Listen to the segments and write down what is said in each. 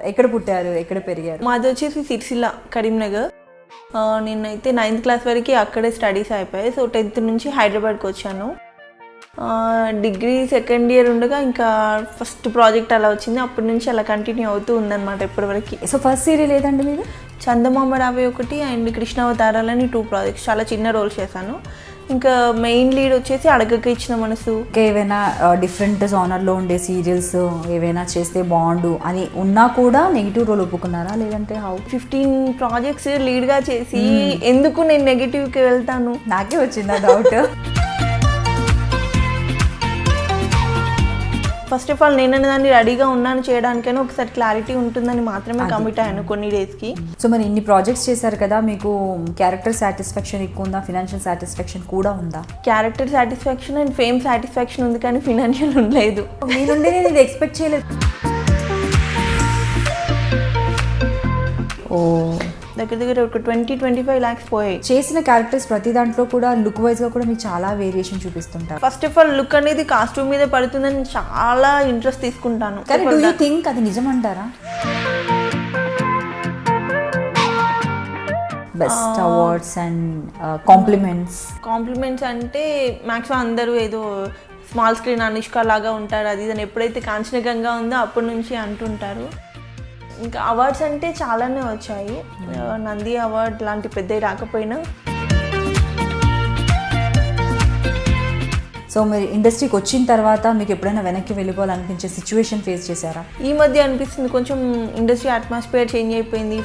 ఎక్కడ పుట్టారు, ఎక్కడ పెరిగారు? మాది వచ్చేసి సిరిసిల్ల, కరీంనగర్. నేనైతే 9th క్లాస్ వరకు అక్కడే స్టడీస్ అయిపోయాయి. సో 10th నుంచి హైదరాబాద్కి వచ్చాను. డిగ్రీ సెకండ్ ఇయర్ ఉండగా ఇంకా ఫస్ట్ ప్రాజెక్ట్ అలా వచ్చింది. అప్పటి నుంచి అలా కంటిన్యూ అవుతూ ఉందన్నమాట ఇప్పటివరకు. సో ఫస్ట్ సీరియల్ ఏదండి మీది? చందమామ రావే ఒకటి అండ్ కృష్ణావతారాలని 2 ప్రాజెక్ట్స్, చాలా చిన్న రోల్స్ చేశాను. ఇంకా మెయిన్ లీడ్ వచ్చేసి అడగక ఇచ్చిన మనసు. ఏవైనా డిఫరెంట్ జానర్లో ఉండే సీరియల్స్ ఏవైనా చేస్తే బాగుండు అని ఉన్నా కూడా నెగిటివ్ రోల్ ఒప్పుకున్నారా, లేదంటే హౌ? 15 ప్రాజెక్ట్స్ లీడ్గా చేసి ఎందుకు నేను నెగిటివ్కి వెళ్తాను? నాకే వచ్చిందా డౌట్. ఫస్ట్ ఆఫ్ ఆల్ నేను దాన్ని రెడీగా ఉన్నాను చేయడానికైనా ఒకసారి క్లారిటీ ఉంటుందని మాత్రమే కమిట్ అయ్యాను కొన్ని డేస్కి. సో మరి ఇన్ని ప్రాజెక్ట్స్ చేశారు కదా, మీకు క్యారెక్టర్ సాటిస్ఫాక్షన్ ఎక్కువ ఉందా, ఫినాన్షియల్ సాటిస్ఫాక్షన్ కూడా ఉందా? Character satisfaction and fame satisfaction ఉంది కానీ ఫినాన్షియల్ ఉండలేదు. మీ నుండి నేను ఇది ఎక్స్పెక్ట్ చేయలేదు. ఓ, దగ్గర ఒక 20-25 lakhs పోయాయి. చేసిన క్యారెక్టర్స్ ప్రతి దాంట్లో కూడా లుక్ వైజ్గా కూడా మీకు చాలా వేరియేషన్ చూపిస్తుంటారు. ఫస్ట్ ఆఫ్ ఆల్ లుక్ అనేది కాస్ట్యూమ్ మీద పడుతుందని చాలా ఇంట్రెస్ట్ తీసుకుంటాను. కానీ డూ యూ థింక్ అది నిజమంటారా? బెస్ట్ అవార్డ్స్ అండ్ కాంప్లిమెంట్స్ అంటే మ్యాక్సిమం అందరూ ఏదో స్మాల్ స్క్రీన్ అనుష్క లాగా ఉంటారు, అది ఇదని ఎప్పుడైతే కాంచనగంగా ఉందో అప్పటి నుంచి అంటుంటారు. ఇంకా అవార్డ్స్ అంటే చాలానే వచ్చాయి. నంది అవార్డ్ లాంటి పెద్దవి రాకపోయినా. సో మీరు ఇండస్ట్రీకి వచ్చిన తర్వాత మీకు ఎప్పుడైనా వెనక్కి వెళ్ళిపోవాలనిపించే సిచ్యువేషన్ ఫేస్ చేశారా? ఈ మధ్య అనిపిస్తుంది కొంచెం ఇండస్ట్రీ అట్మాస్ఫియర్ చేంజ్ అయిపోయింది.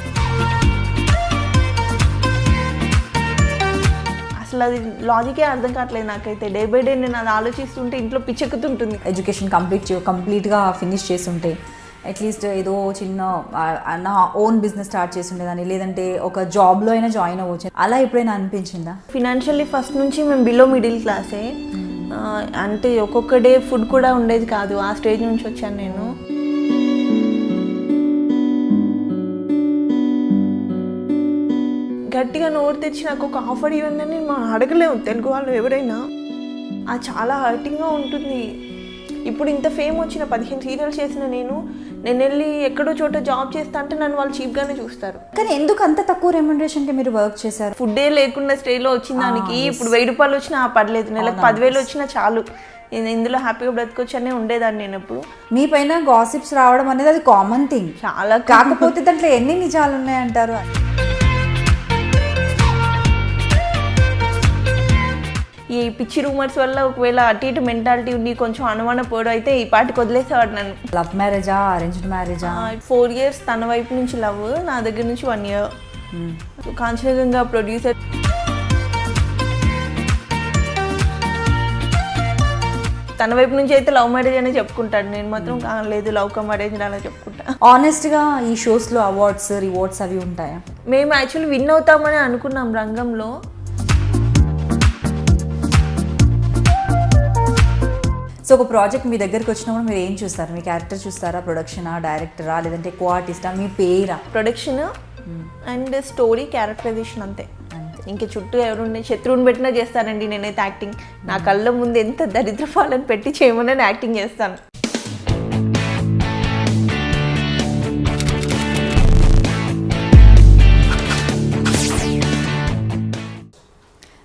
అసలు అది లాజికే అర్థం కావట్లేదు నాకైతే. డే బై డే నేను అది ఆలోచిస్తుంటే ఇంట్లో పిచ్చెక్కుతుంటుంది. ఎడ్యుకేషన్ కంప్లీట్గా ఫినిష్ చేస్తుంటే అట్లీస్ట్ ఏదో చిన్న నా ఓన్ బిజినెస్ స్టార్ట్ చేసి ఉండేదాన్ని, లేదంటే ఒక జాబ్లో అయినా జాయిన్ అవ్వచ్చు, అలా ఎప్పుడైనా అనిపించిందా? ఫినాన్షియల్లీ ఫస్ట్ నుంచి మేము బిలో మిడిల్ క్లాసే. అంటే ఒక్కొక్క డే ఫుడ్ కూడా ఉండేది కాదు. ఆ స్టేజ్ నుంచి వచ్చాను నేను. గట్టిగా నోరు తెచ్చి నాకు ఒక ఆఫర్ ఇవ్వండి అని మనం అడగలేము తెలుగు వాళ్ళు ఎవరైనా. అది చాలా హర్టింగ్గా ఉంటుంది. ఇప్పుడు ఇంత ఫేమ్ వచ్చిన 15 సీరియల్స్ చేసిన నేను వెళ్ళి ఎక్కడో చోట జాబ్ చేస్తా అంటే నన్ను వాళ్ళు చీప్గానే చూస్తారు. కానీ ఎందుకు అంత తక్కువ రెమ్యునరేషన్కి మీరు వర్క్ చేశారు? ఫుడ్డే లేకుండా స్టేజ్లో వచ్చిన దానికి ఇప్పుడు 1000 రూపాయలు వచ్చినా పర్లేదు, నెలకు 10,000 వచ్చినా చాలు, నేను ఇందులో హ్యాపీగా బ్రతకొచ్చనే ఉండేదాన్ని నేను. ఎప్పుడు మీ పైన గాసిప్స్ రావడం అనేది అది కామన్ థింగ్ చాలా. కాకపోతే దాంట్లో ఎన్ని నిజాలు ఉన్నాయంటారు? ఈ పిచ్చి రూమర్స్ వల్ల ఒకవేళ అటు ఇటు మెంటాలిటీ ఉండి కొంచెం అనుమాన పోవడం అయితే ఈ పాటికి వదిలేసేవాడు నన్ను. లవ్ మ్యారేజా, అరేంజ్డ్ మ్యారేజా? 4 years తన వైపు నుంచి లవ్, నా దగ్గర నుంచి 1 year. కాంచనగంగా ప్రొడ్యూసర్. తన వైపు నుంచి అయితే లవ్ మ్యారేజ్ అనే చెప్పుకుంటాడు, నేను మాత్రం లేదు లవ్ కమ్ అరేంజ్ అలా చెప్పుకుంటా. ఆనెస్ట్గా ఈ షోస్లో అవార్డ్స్ రివార్డ్స్ అవి ఉంటాయా? మేము యాక్చువల్లీ విన్ అవుతామని అనుకున్నాం రంగంలో. సో ఒక ప్రాజెక్ట్ మీ దగ్గరికి వచ్చినప్పుడు మీరు ఏం చూస్తారు? మీ క్యారెక్టర్ చూస్తారా, ప్రొడక్షనా, డైరెక్టరా, లేదంటే కో ఆర్టిస్టా, మీ పేరా? ప్రొడక్షన్ అండ్ స్టోరీ, క్యారెక్టరైజేషన్ అంతే. ఇంక చుట్టూ ఎవరుండే శత్రువుని పెట్టినా చేస్తానండి నేనైతే యాక్టింగ్. నా కళ్ళ ముందు ఎంత దరిద్రపాలని పెట్టి చేయమని యాక్టింగ్ చేస్తాను.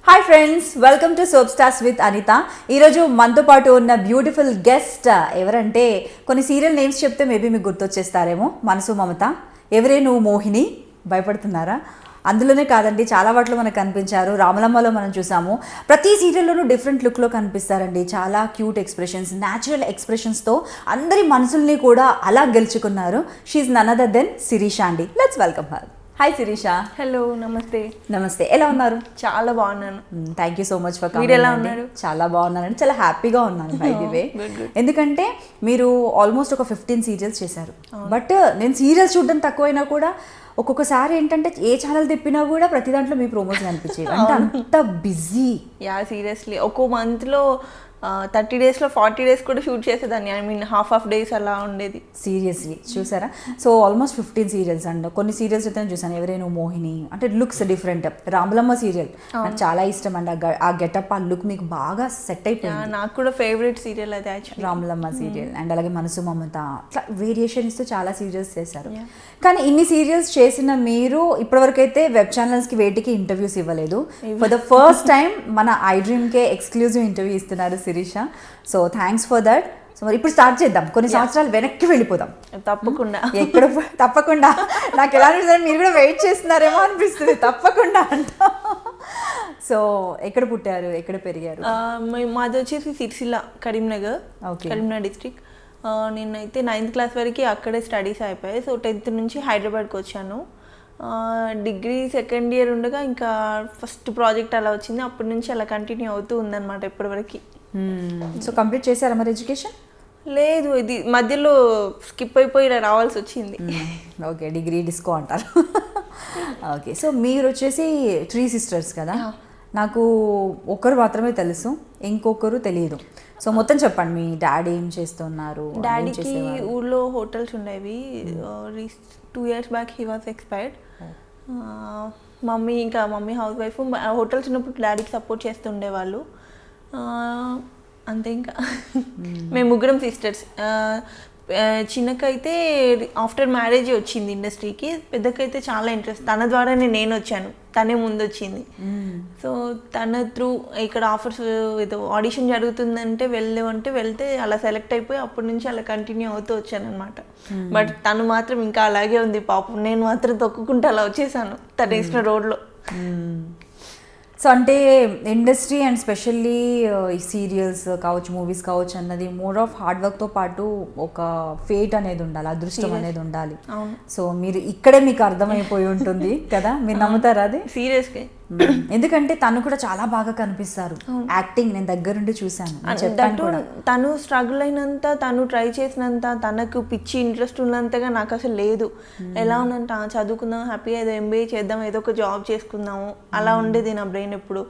Hi friends, welcome to soap stars with Anitha. ఈరోజు మనతో పాటు ఉన్న బ్యూటిఫుల్ గెస్ట్ ఎవరంటే, కొన్ని సీరియల్ నేమ్స్ చెప్తే మేబీ మీకు గుర్తొచ్చేస్తారేమో. మనసు మమత, ఎవరే నువ్వు మోహిని, భయపడుతున్నారా? అందులోనే కాదండి, చాలా వాటిలో మనకు కనిపించారు. రామలమ్మలో మనం చూసాము. ప్రతి సీరియల్లోనూ డిఫరెంట్ లుక్లో కనిపిస్తారండి. చాలా క్యూట్ ఎక్స్ప్రెషన్స్, న్యాచురల్ ఎక్స్ప్రెషన్స్తో అందరి మనసుల్ని కూడా అలా గెలుచుకున్నారు. She none other than Sirisha అండి. Let's welcome her. Hi Sirisha. Hello, నమస్తే. నమస్తే, ఎలా ఉన్నారు? చాలా బాగున్నాను. Thank you so much for coming. మీరు ఎలా ఉన్నారు? చాలా బాగున్నానండి, చాలా హ్యాపీగా ఉన్నాను బై ది వే. ఎందుకంటే మీరు ఆల్మోస్ట్ ఒక 15 సీరియల్స్ చేశారు. బట్ నేను సీరియల్స్ చూడడం తక్కువైనా కూడా ఒక్కొక్కసారి ఏంటంటే ఏ ఛానల్ తిప్పినా కూడా ప్రతి దాంట్లో మీ ప్రోమోస్ కనిపించేవి. అంటే అంత బిజీ. యా, సీరియస్లీ ఒక్కో మంత్లో 30 డేస్లో 40 డేస్ కూడా షూట్ చేసేదాన్ని. ఐ మీన్ హాఫ్ డేస్ అలా ఉండేది. సీరియస్లీ చూసారా? సో ఆల్మోస్ట్ 15 సీరియల్స్ అండ్ కొన్ని సీరియల్స్ అయితే నేను చూసాను. ఎవరైనా మోహిని అంటే లుక్స్ డిఫరెంట్. రాములమ్మ సీరియల్ నాకు చాలా ఇష్టం అండి. ఆ గెటప్ ఆ లుక్ మీకు బాగా సెట్ అయిపోయింది. నాకు కూడా ఫేవరెట్ సీరియల్ అది యాక్చువల్లీ రాములమ్మ సీరియల్. అండ్ అలాగే మనసు మమత అట్లా వేరియేషన్ ఇస్తూ చాలా సీరియల్స్ చేశారు. కానీ ఇన్ని సీరియల్స్ చేసిన మీరు ఇప్పటివరకు అయితే వెబ్ ఛానల్స్కి వేటికి ఇంటర్వ్యూస్ ఇవ్వలేదు. ఫర్ ద ఫస్ట్ టైం మన ఐ డ్రీమ్కే ఎక్స్క్లూజివ్ ఇంటర్వ్యూ ఇస్తున్నారు Sirisha. So thanks for that. So మరి ఇప్పుడు స్టార్ట్ చేద్దాం. కొన్ని సంవత్సరాలు వెనక్కి వెళ్ళిపోదాం. తప్పకుండా తప్పకుండా నాకు ఎలా అనిపిస్తుంది, మీరు కూడా వెయిట్ చేస్తున్నారేమో అనిపిస్తుంది. తప్పకుండా అంట. సో ఎక్కడ పుట్టారు, ఎక్కడ పెరిగారు? మాది వచ్చేసి సిరిసిల్ల, కరీంనగర్, కరీంనగర్ డిస్ట్రిక్ట్. నేనైతే 9th క్లాస్ వరకు అక్కడే స్టడీస్ అయిపోయాయి. సో 10th నుంచి హైదరాబాద్కి వచ్చాను. డిగ్రీ సెకండ్ ఇయర్ ఉండగా ఇంకా ఫస్ట్ ప్రాజెక్ట్ అలా వచ్చింది. అప్పటి నుంచి అలా కంటిన్యూ అవుతూ ఉందన్నమాట ఇప్పటివరకు. సో కంప్లీట్ చేశారా మరి ఎడ్యుకేషన్? లేదు, ఇది మధ్యలో స్కిప్ అయిపోయి ఇలా రావాల్సి వచ్చింది. ఓకే, డిగ్రీ డిస్కో అంటారు. ఓకే, సో మీరు వచ్చేసి 3 sisters కదా? నాకు ఒకరు మాత్రమే తెలుసు, ఇంకొకరు తెలియదు. సో మొత్తం చెప్పండి, మీ డాడీ ఏం చేస్తున్నారు? డాడీకి ఊళ్ళో హోటల్స్ ఉండేవి. 2 years back he was expired. Mummy house wife. Hotels ఉన్నప్పుడు డాడీకి సపోర్ట్ చేస్తుండేవాళ్ళు. అంతే. ఇంకా మేము ముగ్గురం సిస్టర్స్. చిన్నకైతే ఆఫ్టర్ మ్యారేజ్ వచ్చింది ఇండస్ట్రీకి. పెద్దకైతే చాలా ఇంట్రెస్ట్. తన ద్వారానే నేను వచ్చాను, తనే ముందు వచ్చింది. సో తన త్రూ ఇక్కడ ఆఫర్స్ ఏదో ఆడిషన్ జరుగుతుందంటే వెళ్తే అలా సెలెక్ట్ అయిపోయి అప్పటి నుంచి అలా కంటిన్యూ అవుతూ వచ్చాను అనమాట. బట్ తను మాత్రం ఇంకా అలాగే ఉంది పాపం. నేను మాత్రం తొక్కుకుంటూ అలా వచ్చేసాను తన ఇచ్చిన రోడ్లో. సో అంటే ఇండస్ట్రీ అండ్ స్పెషల్లీ ఈ సీరియల్స్ కావచ్చు, మూవీస్ కావచ్చు అన్నది మోర్ ఆఫ్ హార్డ్ వర్క్తో పాటు ఒక ఫేట్ అనేది ఉండాలి, అదృష్టం అనేది ఉండాలి. సో మీరు ఇక్కడే మీకు అర్థమైపోయి ఉంటుంది కదా, మీరు నమ్ముతారా అది? సీరియస్గా. ఎందుకంటే తను కూడా చాలా బాగా కనిపిస్తారు. యాక్టింగ్ నేను దగ్గరుండి చూశాను. తను స్ట్రగుల్ అయినంత, తను ట్రై చేసినంత, తనకు పిచ్చి ఇంట్రెస్ట్ ఉన్నంతగా నాకు అసలు లేదు. ఎలా ఉన్నంత చదువుకుందాం, హ్యాపీగా ఏదో MBA చేద్దాం, ఏదో ఒక జాబ్ చేసుకుందాము, అలా ఉండేది నా బ్రెయిన్ ఎప్పుడు.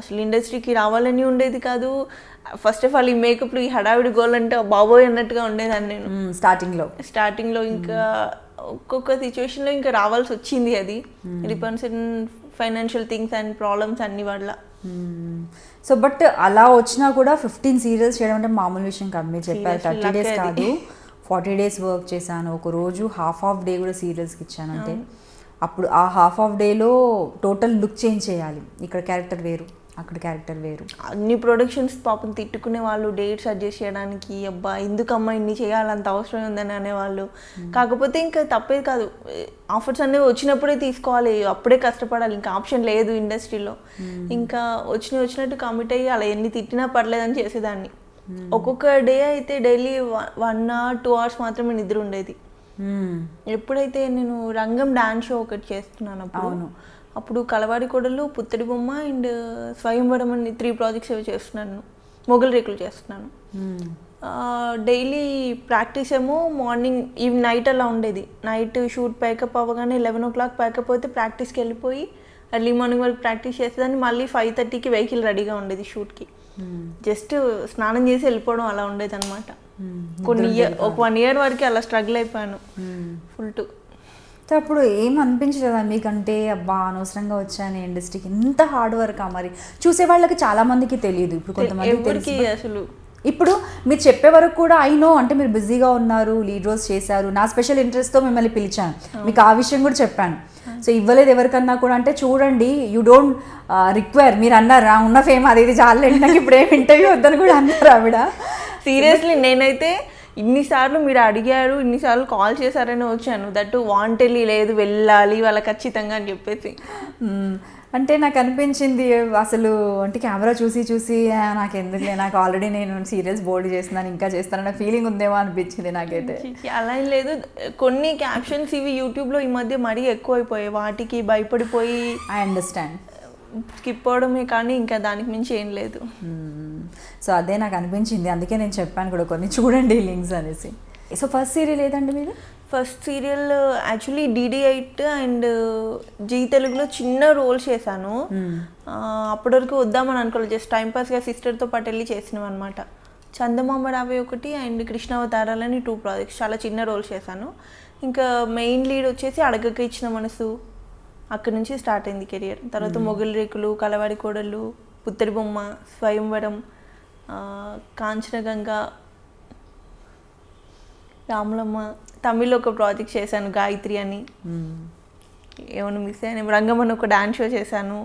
అసలు ఇండస్ట్రీకి రావాలని ఉండేది కాదు. ఫస్ట్ ఆఫ్ ఆల్ ఈ మేకప్లు, ఈ హడావిడి గోల్ అంటే బాబోయ్ అన్నట్టుగా ఉండేదాన్ని నేను స్టార్టింగ్లో. ఇంకా ఒక్కొక్క సిచ్యువేషన్లో ఇంకా రావాల్సి వచ్చింది. అది depends in financial things and problems అన్ని వల్ల. సో బట్ అలా వచ్చినా కూడా 15 సీరియల్స్ చేయడం అంటే మామూలు విషయం కాదు. మీరు చెప్పారు 30 days కాదు, 40 days వర్క్ చేశాను. ఒక రోజు హాఫ్ డే కూడా సీరియల్స్కి ఇచ్చాను. అంటే అప్పుడు ఆ హాఫ్ డేలో టోటల్ లుక్ చేంజ్ చేయాలి. ఇక్కడ క్యారెక్టర్ వేరు, అక్కడ క్యారెక్టర్ వేరు. అన్ని ప్రొడక్షన్స్ పాపం తిట్టుకునే వాళ్ళు, డేట్స్ అడ్జస్ట్ చేయడానికి. అబ్బా ఎందుకమ్మా ఇన్ని చేయాలంత అవసరం ఉందని అనేవాళ్ళు. కాకపోతే ఇంకా తప్పేది కాదు, ఆఫర్స్ అనేవి వచ్చినప్పుడే తీసుకోవాలి, అప్పుడే కష్టపడాలి, ఇంకా ఆప్షన్ లేదు ఇండస్ట్రీలో. ఇంకా వచ్చినట్టు కమిట్ అయ్యి అలా ఎన్ని తిట్టినా పర్లేదని చేసేదాన్ని. ఒక్కొక్క డే అయితే డైలీ 1 or 2 hours మాత్రమే నిద్ర ఉండేది. ఎప్పుడైతే నేను రంగం డాన్స్ షో ఒకటి చేస్తున్నాను అప్పుడు కలవాడి కొడలు, పుత్తడి బొమ్మ అండ్ స్వయంవరం అని 3 projects ఏవో చేస్తున్నాను. మొగల్ రేకులు చేస్తున్నాను. డైలీ ప్రాక్టీస్ ఏమో మార్నింగ్ నైట్ అలా ఉండేది. నైట్ షూట్ ప్యాకప్ అవ్వగానే 11 o'clock ప్యాకప్ అయితే ప్రాక్టీస్కి వెళ్ళిపోయి ఎర్లీ మార్నింగ్ వరకు ప్రాక్టీస్ చేసేదాన్ని. మళ్ళీ 5:30కి వెహికల్ రెడీగా ఉండేది షూట్కి. జస్ట్ స్నానం చేసి వెళ్ళిపోవడం అలా ఉండేది అనమాట. ఒక 1 year వరకు అలా స్ట్రగుల్ అయిపోయాను ఫుల్ టు. అప్పుడు ఏం అనిపించలేదా మీకంటే, అబ్బా అనవసరంగా వచ్చాను ఇండస్ట్రీకి, ఇంత హార్డ్ వర్క్? మరి చూసే వాళ్ళకి చాలా మందికి తెలియదు. ఇప్పుడు కొంతమంది అసలు ఇప్పుడు మీరు చెప్పే వరకు కూడా నో అంటే మీరు బిజీగా ఉన్నారు, లీడ్ రోల్స్ చేశారు, నా స్పెషల్ ఇంట్రెస్ట్తో మిమ్మల్ని పిలిచాను, మీకు ఆ విషయం కూడా చెప్పాను. సో ఇవ్వలేదు ఎవరికన్నా కూడా అంటే చూడండి, యూ డోంట్ రిక్వైర్. మీరు అన్నారు ఉన్న ఫేమ్ అది ఇది చాలండి, నాకు ఇప్పుడు ఏం ఇంటర్వ్యూ వద్దని కూడా అన్నారు ఆవిడ. సీరియస్లీ నేనైతే ఇన్నిసార్లు మీరు అడిగారు, ఇన్నిసార్లు కాల్ చేశారని వచ్చాను. దట్టు వాంటెడ్లీ లేదు, వెళ్ళాలి వాళ్ళ ఖచ్చితంగా అని చెప్పేసి. అంటే నాకు అనిపించింది అసలు అంటే కెమెరా చూసి నాకు ఎందుకులే, నాకు ఆల్రెడీ నేను సీరియల్స్ బోల్డ్ చేస్తున్నాను, ఇంకా చేస్తానన్న ఫీలింగ్ ఉందేమో అనిపించింది నాకైతే. అలా ఏం లేదు, కొన్ని క్యాప్షన్స్ ఇవి యూట్యూబ్లో ఈ మధ్య మరీ ఎక్కువైపోయాయి, వాటికి భయపడిపోయి ఐ అండర్స్టాండ్ స్కిప్ అవడమే, కానీ ఇంకా దానికి మించి ఏం లేదు. సో అదే నాకు అనిపించింది, అందుకే నేను చెప్పాను కూడా కొన్ని చూడండి లింక్స్ అనేసి. సో ఫస్ట్ సీరియల్ ఏదండి మీరు? First serial actually DD8 and Zee తెలుగులో చిన్న రోల్స్ చేశాను. అప్పటి వరకు వద్దామని అనుకోలేదు, జస్ట్ టైంపాస్గా సిస్టర్తో పాటు వెళ్ళి చేసినాం అనమాట. చందమామ రావే ఒకటి అండ్ కృష్ణావతారాలని 2 ప్రాజెక్ట్స్, చాలా చిన్న రోల్స్ చేశాను. ఇంకా మెయిన్ లీడ్ వచ్చేసి అడగక ఇచ్చిన మనసు, అక్కడి నుంచి స్టార్ట్ అయింది కెరియర్. తర్వాత మొగలి రేకులు, కలవాడి కోడళ్ళు, పుత్తడి బొమ్మ, స్వయంవరం, కాంచనగంగ, రాములమ్మ, తమిళ్లో ఒక ప్రాజెక్ట్ చేశాను గాయత్రి అని. ఏమైనా మిస్ అయ్యాను, రంగమని ఒక డాన్స్ షో చేశాను.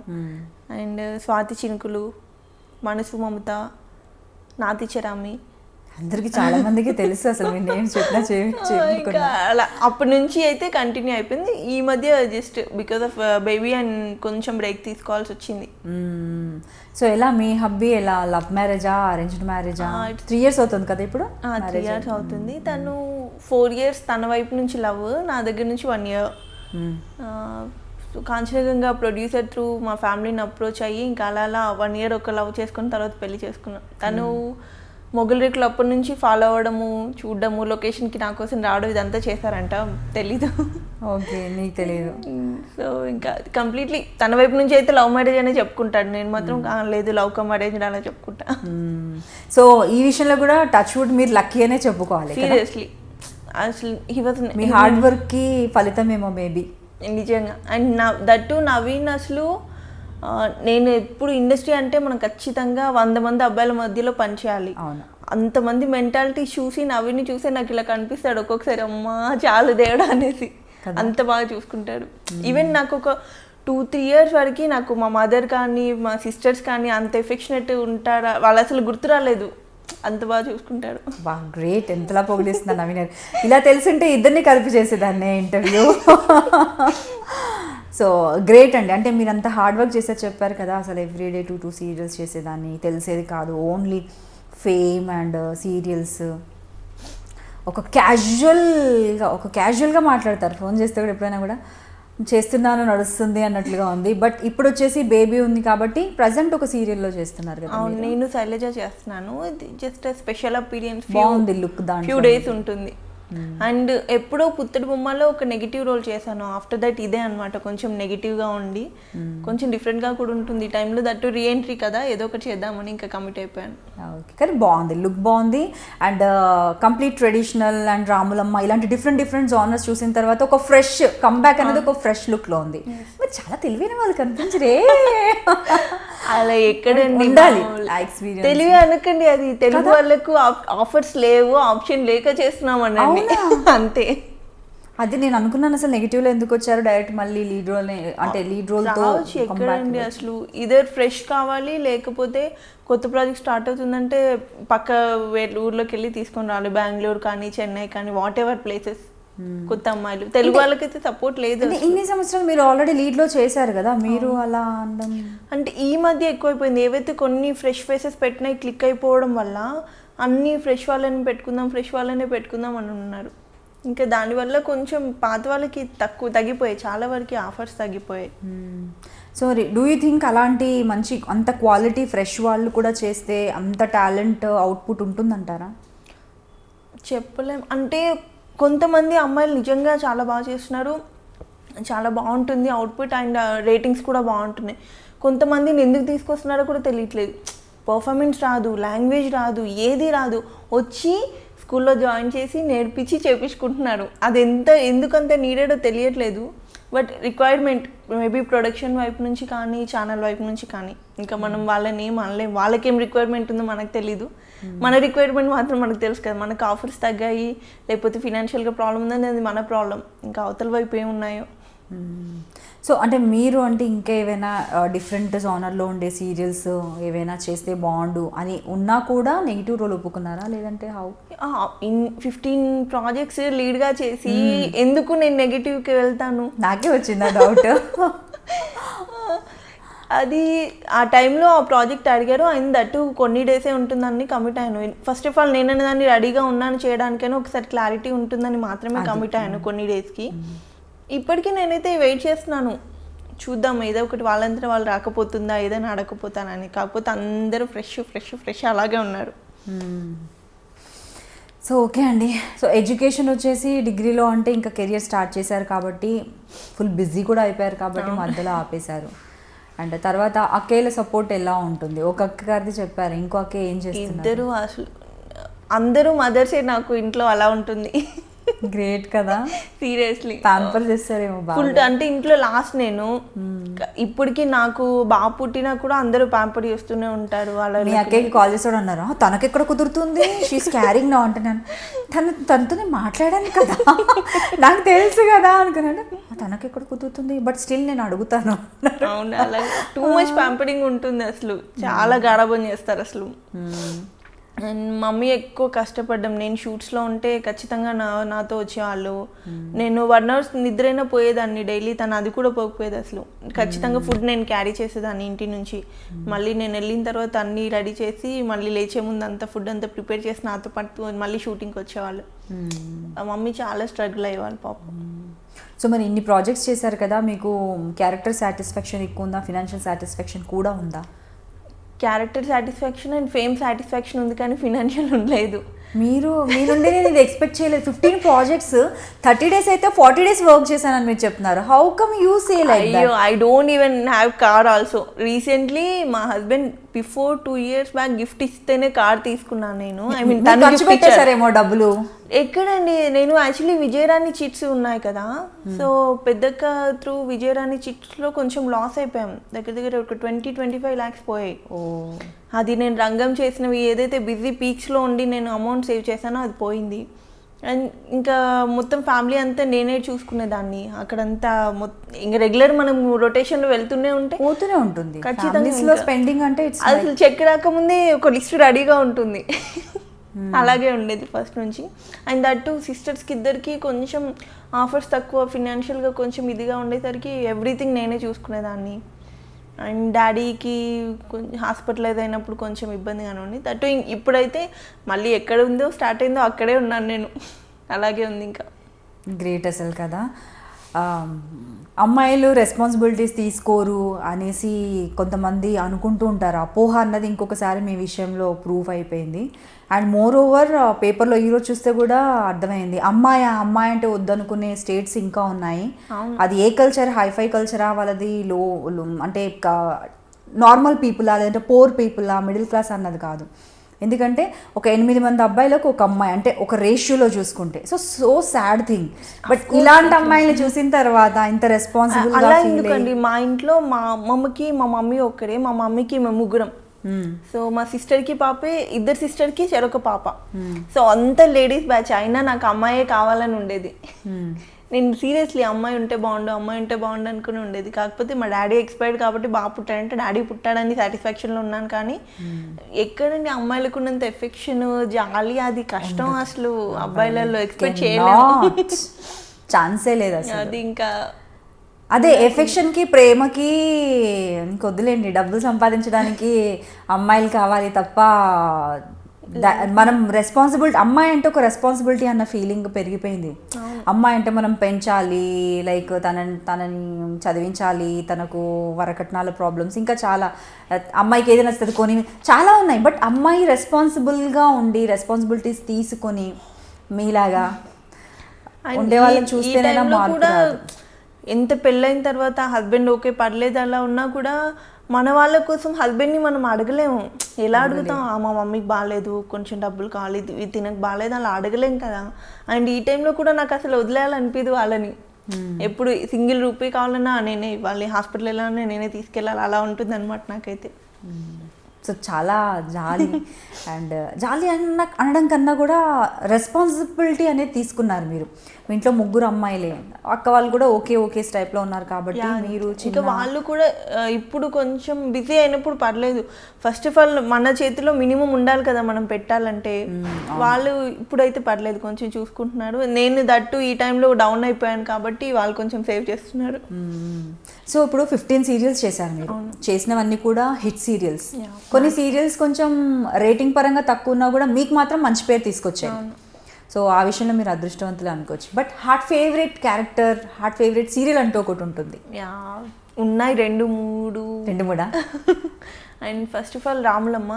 అండ్ స్వాతి చినుకులు, మనసు మమత, నాతి చరామి, అందరికి చాలా మందికి తెలుసు అసలు మీ నేమ్స్ చెప్పినా ఇంకా అలా అప్పటి నుంచి అయితే కంటిన్యూ అయిపోయింది. ఈ మధ్య just because of baby and కొంచెం బ్రేక్ తీసుకోవాల్సి వచ్చింది. సో ఎలా మీ హబ్బీ ఎలా, లవ్ మ్యారేజా అరేంజ్డ్ మ్యారేజా? 3 years అవుతుంది కదా ఇప్పుడు? 3 years అవుతుంది. తను 4 years తన వైపు నుంచి లవ్, నా దగ్గర నుంచి 1 year. కాంచనగంగా ప్రొడ్యూసర్ త్రూ మా ఫ్యామిలీని అప్రోచ్ అయ్యి ఇంకా అలా 1 year ఒక లవ్ చేసుకుని తర్వాత పెళ్లి చేసుకున్నాం. తను మొగలి రేకులు అప్పటి నుంచి ఫాలో అవ్వడము, చూడడము, లొకేషన్కి నా కోసం రావడం ఇదంతా చేశారంట, తెలీదు. ఓకే, నీకు తెలియదు. సో ఇంకా కంప్లీట్లీ తన వైపు నుంచి అయితే లవ్ మ్యారేజ్ అనే చెప్పుకుంటాడు, నేను మాత్రం లేదు లవ్ కమ్ అరేంజ్ అలా చెప్పుకుంటా. సో ఈ విషయంలో కూడా టచ్ వుడ్ మీరు లక్కీ అనే చెప్పుకోవాలి. సీరియస్లీ అసలు మీ హార్డ్ వర్క్ కి ఫలితం ఏమో మేబీ. నిజంగా. అండ్ దట్టు నవీన్ అసలు నేను ఎప్పుడు ఇండస్ట్రీ అంటే మనం ఖచ్చితంగా 100 మంది అబ్బాయిల మధ్యలో పనిచేయాలి. అంతమంది మెంటాలిటీ చూసి నవీన్ని చూసి నాకు ఇలా కనిపిస్తాడు ఒక్కొక్కసారి, అమ్మా చాలు దేవుడా అనేసి, అంత బాగా చూసుకుంటాడు. ఈవెన్ నాకు ఒక 2-3 years వరకు నాకు మా మదర్ కానీ మా సిస్టర్స్ కానీ అంత ఎఫెక్షనేట్ ఉంటారా, వాళ్ళు అసలు గుర్తు రాలేదు, అంత బాగా చూసుకుంటాడు. బా గ్రేట్, ఎంతలా పొగిడిస్తున్నా నవీన్. ఇలా తెలుసుంటే ఇద్దరిని కలిపి చేసేదాన్ని ఇంటర్వ్యూ. సో గ్రేట్ అండి. అంటే మీరు అంత హార్డ్ వర్క్ చేసేది చెప్పారు కదా, అసలు ఎవ్రీడే 2 సీరియల్స్ చేసేదాన్ని, తెలిసేది కాదు, ఓన్లీ ఫేమ్ అండ్ సీరియల్స్. ఒక క్యాజువల్గా మాట్లాడతారు, ఫోన్ చేస్తే కూడా ఎప్పుడైనా కూడా చేస్తున్నాను నడుస్తుంది అన్నట్లుగా ఉంది. బట్ ఇప్పుడు వచ్చేసి బేబీ ఉంది కాబట్టి ప్రజెంట్ ఒక సీరియల్లో చేస్తున్నారు కదా. నేను శైలజ చేస్తున్నాను, జస్ట్ స్పెషల్ అపీరియన్స్, బాగుంది లుక్, దాంట్లో ఫ్యూ డేస్ ఉంటుంది. అండ్ ఎప్పుడో పుత్తడి బొమ్మలో ఒక నెగిటివ్ రోల్ చేశాను, ఆఫ్టర్ దట్ ఇదే అనమాట, కొంచెం నెగిటివ్గా ఉండి కొంచెం డిఫరెంట్గా కూడా ఉంటుంది ఈ టైంలో. దట్టు రీఎంట్రీ కదా, ఏదో ఒకటి చేద్దామని ఇంకా కమిట్ అయిపోయాను. ఓకే, కానీ బాగుంది, లుక్ బాగుంది. And complete traditional and Ramulamma ఇలాంటి డిఫరెంట్ జానర్స్ చూసిన తర్వాత ఒక ఫ్రెష్ కమ్బ్యాక్ అనేది ఒక ఫ్రెష్ లుక్లో ఉంది. మీరు చాలా తెలివైన వాళ్ళు కనిపించరే. అలా ఎక్కడండి ఉండాలి ఎక్స్పీరియన్స్, తెలివి అనకండి, అది తెలుగు వాళ్ళకు ఆఫర్స్ లేవు, ఆప్షన్ లేక చేస్తున్నామనండి అంతే. అది నేను అనుకున్నాను, అసలు నెగిటివ్లో ఎందుకు వచ్చారు, డైరెక్ట్ మళ్ళీ లీడ్ రోల్, అంటే లీడ్ రోల్తో ఎక్కడండి అసలు. ఇదర్ ఫ్రెష్ కావాలి, లేకపోతే కొత్త ప్రాజెక్ట్ స్టార్ట్ అవుతుందంటే పక్క ఊర్లోకి వెళ్ళి తీసుకొని రావాలి, బెంగళూరు కానీ చెన్నై కానీ వాట్ ఎవర్ ప్లేసెస్. కొత్త అమ్మాయిలు తెలుగు వాళ్ళకైతే సపోర్ట్ లేదు. ఇన్ని సంవత్సరాలు మీరు ఆల్రెడీ లీడ్లో చేశారు కదా, మీరు అలా అనడం అంటే ఈ మధ్య ఎక్కువైపోయింది. ఏవైతే కొన్ని ఫ్రెష్ ఫేసెస్ పెట్టినా క్లిక్ అయిపోవడం వల్ల అన్ని ఫ్రెష్ వాళ్ళని పెట్టుకుందాం అని ఉన్నారు. ఇంకా దానివల్ల కొంచెం పాత వాళ్ళకి తగ్గిపోయాయి, చాలా వరకు ఆఫర్స్ తగ్గిపోయాయి. సో డూ యూ థింక్ అలాంటి మంచి అంత క్వాలిటీ ఫ్రెష్ వాళ్ళు కూడా చేస్తే అంత టాలెంట్ అవుట్పుట్ ఉంటుందంటారా? చెప్పలేం. అంటే కొంతమంది అమ్మాయిలు నిజంగా చాలా బాగా చేస్తున్నారు, చాలా బాగుంటుంది అవుట్పుట్ అండ్ రేటింగ్స్ కూడా బాగుంటున్నాయి. కొంతమందిని ఎందుకు తీసుకొస్తున్నారో కూడా తెలియట్లేదు, పర్ఫార్మెన్స్ రాదు, లాంగ్వేజ్ రాదు, ఏది రాదు, వచ్చి స్కూల్లో జాయిన్ చేసి నేర్పించి చేపించుకుంటున్నారు. అది ఎందుకంత నీడెడో తెలియట్లేదు. బట్ రిక్వైర్మెంట్ మేబీ ప్రొడక్షన్ వైపు నుంచి కానీ ఛానల్ వైపు నుంచి కానీ, ఇంకా మనం వాళ్ళని ఏం అనలేం, వాళ్ళకేం రిక్వైర్మెంట్ ఉందో మనకు తెలీదు. మన రిక్వైర్మెంట్ మాత్రం మనకు తెలుసు కదా, మనకు ఆఫర్స్ తగ్గాయి లేకపోతే ఫినాన్షియల్గా ప్రాబ్లం ఉందని అది మన ప్రాబ్లం, ఇంకా అవతల వైపు ఏమున్నాయో. సో అంటే మీరు అంటే ఇంకా ఏవైనా డిఫరెంట్ జానర్లో ఉండే సీరియల్స్ ఏవైనా చేస్తే బాగుండు అని ఉన్నా కూడా నెగిటివ్ రోల్ ఒప్పుకున్నారా, లేదంటే హౌ? 15 ప్రాజెక్ట్స్ లీడ్గా చేసి ఎందుకు నేను నెగిటివ్కి వెళ్తాను, నాకే వచ్చింది డౌట్. అది ఆ టైంలో ఆ ప్రాజెక్ట్ అడిగారు, ఆయన దట్టు కొన్ని డేసే ఉంటుందని కమిట్ అయ్యాను. ఫస్ట్ ఆఫ్ ఆల్ నేను దాన్ని రెడీగా ఉన్నాను చేయడానికైనా ఒకసారి క్లారిటీ ఉంటుందని మాత్రమే కమిట్ అయ్యాను కొన్ని డేస్కి. ఇప్పటికీ నేనైతే వెయిట్ చేస్తున్నాను, చూద్దాం ఏదో ఒకటి వాళ్ళంతా వాళ్ళు రాకపోతుందా, ఏదైనా అడగకపోతానని. కాకపోతే అందరూ ఫ్రెష్ అలాగే ఉన్నారు. సో ఓకే అండి. సో ఎడ్యుకేషన్ వచ్చేసి డిగ్రీలో అంటే ఇంకా కెరియర్ స్టార్ట్ చేశారు కాబట్టి ఫుల్ బిజీ కూడా అయిపోయారు కాబట్టి మధ్యలో ఆపేశారు. అండ్ తర్వాత అక్కేల సపోర్ట్ ఎలా ఉంటుంది? ఒక అక్క గారిది చెప్పారు, ఇంకో అక్క ఏం చేస్తున్నారు? ఇద్దరు అసలు అందరూ మదర్సే నాకు ఇంట్లో అలా ఉంటుంది. గ్రేట్ కదా, సీరియస్లీ ప్యాంపర్ చేస్తారేమో ఫుల్. బాగా. అంటే ఇంట్లో లాస్ట్ నేను ఇప్పటికి నాకు బాగా పుట్టినా కూడా అందరూ ప్యాంపర్ చేస్తూనే ఉంటారు. వాళ్ళ మీ అక్కకి కాల్ చేసాడు అన్నారు, తనకెక్కడ కుదురుతుంది, షీస్ క్యారింగ్ నా అంటున్నాను. తనతో నేను మాట్లాడాను కదా, నాకు తెలుసు కదా అనుకున్నాను. తనకెక్కడ కుదురుతుంది, బట్ స్టిల్ నేను అడుగుతాను. అవును, అలాగే టూ మచ్ ప్యాంపరింగ్ ఉంటుంది అసలు, చాలా గారాబం చేస్తారు అసలు. అండ్ మమ్మీ ఎక్కువ కష్టపడ్డాం. నేను షూట్స్లో ఉంటే ఖచ్చితంగా నాతో వచ్చేవాళ్ళు. నేను 1 hour నిద్రైనా పోయేదాన్ని డైలీ, తను అది కూడా పోకపోయేది అసలు. ఖచ్చితంగా ఫుడ్ నేను క్యారీ చేసేదాన్ని ఇంటి నుంచి. మళ్ళీ నేను వెళ్ళిన తర్వాత అన్నీ రెడీ చేసి మళ్ళీ లేచే ముందు అంతా ఫుడ్ అంతా ప్రిపేర్ చేసి నాతో పాటు మళ్ళీ షూటింగ్కి వచ్చేవాళ్ళు. మమ్మీ చాలా స్ట్రగుల్ అయ్యేవాళ్ళు పాపం. సో మరి ఇన్ని ప్రాజెక్ట్స్ చేశారు కదా, మీకు క్యారెక్టర్ సాటిస్ఫాక్షన్ ఎక్కువ ఉందా, ఫినాన్షియల్ సాటిస్ఫాక్షన్ కూడా ఉందా? Character satisfaction and fame satisfaction ఉంది, కానీ ఫినాన్షియల్ ఉండలేదు. మీ నుండి నేను ఇది ఎక్స్పెక్ట్ చేయలేదు. 15 ప్రాజెక్ట్స్ 30 days అయితే 40 days వర్క్ చేశానని మీరు చెప్తున్నారు. How come you say like that? అయ్యో, I don't even have car also. Recently మా husband before 2 years back gift ఇస్తేనే కార్ తీసుకున్నాను నేను. ఐ మీన్ తను ఖర్చు పెట్టేశారేమో డబ్బులు. ఎక్కడండి, నేను యాక్చువల్లీ విజయరాణి చిట్స్ ఉన్నాయి కదా, సో పెద్దక్క త్రూ విజయరాణి చిట్స్లో కొంచెం లాస్ అయిపోయాం. దగ్గర ఒక 20-25 lakhs పోయాయి. అది నేను రంగం చేసినవి ఏదైతే బిజీ పీక్స్లో ఉండి నేను అమౌంట్ సేవ్ చేశానో అది పోయింది. అండ్ ఇంకా మొత్తం ఫ్యామిలీ అంతా నేనే చూసుకునేదాన్ని. అక్కడంతా ఇంకా రెగ్యులర్ మనం రొటేషన్లో వెళ్తూనే పోతూనే ఉంటుంది ఖచ్చితంగా. స్పెండింగ్ అంటే అసలు చెక్ రాకముందే ఒక లిస్ట్ రెడీగా ఉంటుంది. అలాగే ఉండేది ఫస్ట్ నుంచి. అండ్ దట్టు సిస్టర్స్కి ఇద్దరికి కొంచెం ఆఫర్స్ తక్కువ, ఫినాన్షియల్గా కొంచెం ఇదిగా ఉండేసరికి ఎవ్రీథింగ్ నేనే చూసుకునేదాన్ని. అండ్ డాడీకి కొంచెం హాస్పిటలైజ్ అయినప్పుడు కొంచెం ఇబ్బందిగానే ఉంది. దట్టు ఇప్పుడైతే మళ్ళీ ఎక్కడ ఉందో స్టార్ట్ అయిందో అక్కడే ఉన్నాను నేను. అలాగే ఉంది ఇంకా. గ్రేట్ అసలు కదా. అమ్మాయిలు రెస్పాన్సిబిలిటీస్ తీసుకోరు అనేసి కొంతమంది అనుకుంటూ ఉంటారు. అపోహ అన్నది ఇంకొకసారి మీ విషయంలో ప్రూఫ్ అయిపోయింది. అండ్ మోర్ ఓవర్ పేపర్లో ఈరోజు చూస్తే కూడా అర్థమైంది, అమ్మాయి అంటే వద్దనుకునే స్టేట్స్ ఇంకా ఉన్నాయి. అది ఏ కల్చర్, హైఫై కల్చరా, వాళ్ళది లో అంటే నార్మల్ పీపుల్, అదంటే పోర్ పీపుల్, మిడిల్ క్లాస్ అన్నది కాదు. ఎందుకంటే ఒక 8 మంది అబ్బాయిలకు ఒక అమ్మాయి అంటే ఒక రేషియోలో చూసుకుంటే సో సాడ్ థింగ్. బట్ ఇలాంటి అమ్మాయిని చూసిన తర్వాత ఇంత రెస్పాన్సిబుల్ అలా ఎందుకండి, మా ఇంట్లో మా అమ్మమ్మకి మా మమ్మీ ఒక్కరే, మా మమ్మీకి మేము ముగ్గురం. సో మా సిస్టర్కి పాపే, ఇద్దరు సిస్టర్కి చెరొక పాప. సో అంత లేడీస్ బ్యాచ్ అయినా నాకు అమ్మాయే కావాలని ఉండేది. నేను సీరియస్లీ అమ్మాయి ఉంటే బాగుండు అనుకుని ఉండేది. కాకపోతే మా డాడీ ఎక్స్పైర్డ్ కాబట్టి బాగా పుట్టాడంటే డాడీ పుట్టాడని సాటిస్ఫాక్షన్లో ఉన్నాను. కానీ ఎక్కడండి అమ్మాయిలకు ఉన్నంత ఎఫెక్షన్, జాలి, అది కష్టం అసలు అబ్బాయిలలో ఎక్స్పెక్ట్ చేయలేము. ఛాన్సే లేదు అసలు. అది ఇంకా అదే ఎఫెక్షన్కి, ప్రేమకి ఇంకొద్దులేండి, డబ్బులు సంపాదించడానికి అమ్మాయిలు కావాలి తప్ప మనం రెస్పాన్సిబిలిటీ, అమ్మాయి అంటే ఒక రెస్పాన్సిబిలిటీ అన్న ఫీలింగ్ పెరిగిపోయింది. అమ్మాయి అంటే మనం పెంచాలి, లైక్ తనని చదివించాలి, తనకు వరకట్నాల ప్రాబ్లమ్స్, ఇంకా చాలా, అమ్మాయికి ఏదైనా నచ్చుతుంది కొని, చాలా ఉన్నాయి. బట్ అమ్మాయి రెస్పాన్సిబుల్గా ఉండి రెస్పాన్సిబిలిటీస్ తీసుకొని మీలాగా ఉండే వాళ్ళని చూస్తేనైనా మార్పు రాదు. ఎంత పెళ్ళైన తర్వాత హస్బెండ్ ఓకే పర్లేదు అలా ఉన్నా కూడా మన వాళ్ళ కోసం హస్బెండ్ని మనం అడగలేము. ఎలా అడుగుతాం, మా మమ్మీకి బాగాలేదు, కొంచెం డబ్బులు కావాలి, ఇది తినకు బాగాలేదు, అలా అడగలేం కదా. అండ్ ఈ టైంలో కూడా నాకు అసలు వదిలేయాలనిపించదు వాళ్ళని. ఎప్పుడు సింగిల్ రూపీ కావాలన్నా నేనే ఇవ్వాలి, హాస్పిటల్ వెళ్ళాలన్నా నేనే తీసుకెళ్ళాలి, అలా ఉంటుంది అనమాట నాకైతే. సో చాలా జాలి. అండ్ జాలి అనడం కన్నా కూడా రెస్పాన్సిబిలిటీ అనేది తీసుకున్నారు మీరు. మీ ఇంట్లో ముగ్గురు అమ్మాయిలే, అక్క వాళ్ళు కూడా ఓకే టైప్లో ఉన్నారు కాబట్టి మీరు ఇంకా వాళ్ళు కూడా ఇప్పుడు కొంచెం బిజీ అయినప్పుడు పర్లేదు. ఫస్ట్ ఆఫ్ ఆల్ మన చేతిలో మినిమం ఉండాలి కదా మనం పెట్టాలంటే. వాళ్ళు ఇప్పుడైతే పర్లేదు, కొంచెం చూసుకుంటున్నారు. నేను దట్టు ఈ టైంలో డౌన్ అయిపోయాను కాబట్టి వాళ్ళు కొంచెం సేవ్ చేస్తున్నారు. సో ఇప్పుడు 15 సీరియల్స్ చేశారు మీరు. చేసినవన్నీ కూడా హిట్ సీరియల్స్. కొన్ని సీరియల్స్ కొంచెం రేటింగ్ పరంగా తక్కువ ఉన్నా కూడా మీకు మాత్రం మంచి పేరు తీసుకొచ్చాయి. సో ఆ విషయంలో మీరు అదృష్టవంతులు అనుకోవచ్చు. But heart favourite character, heart favourite serial అంటూ ఒకటి ఉంటుంది. ఉన్నాయి 2-3. And first of all Ramulamma.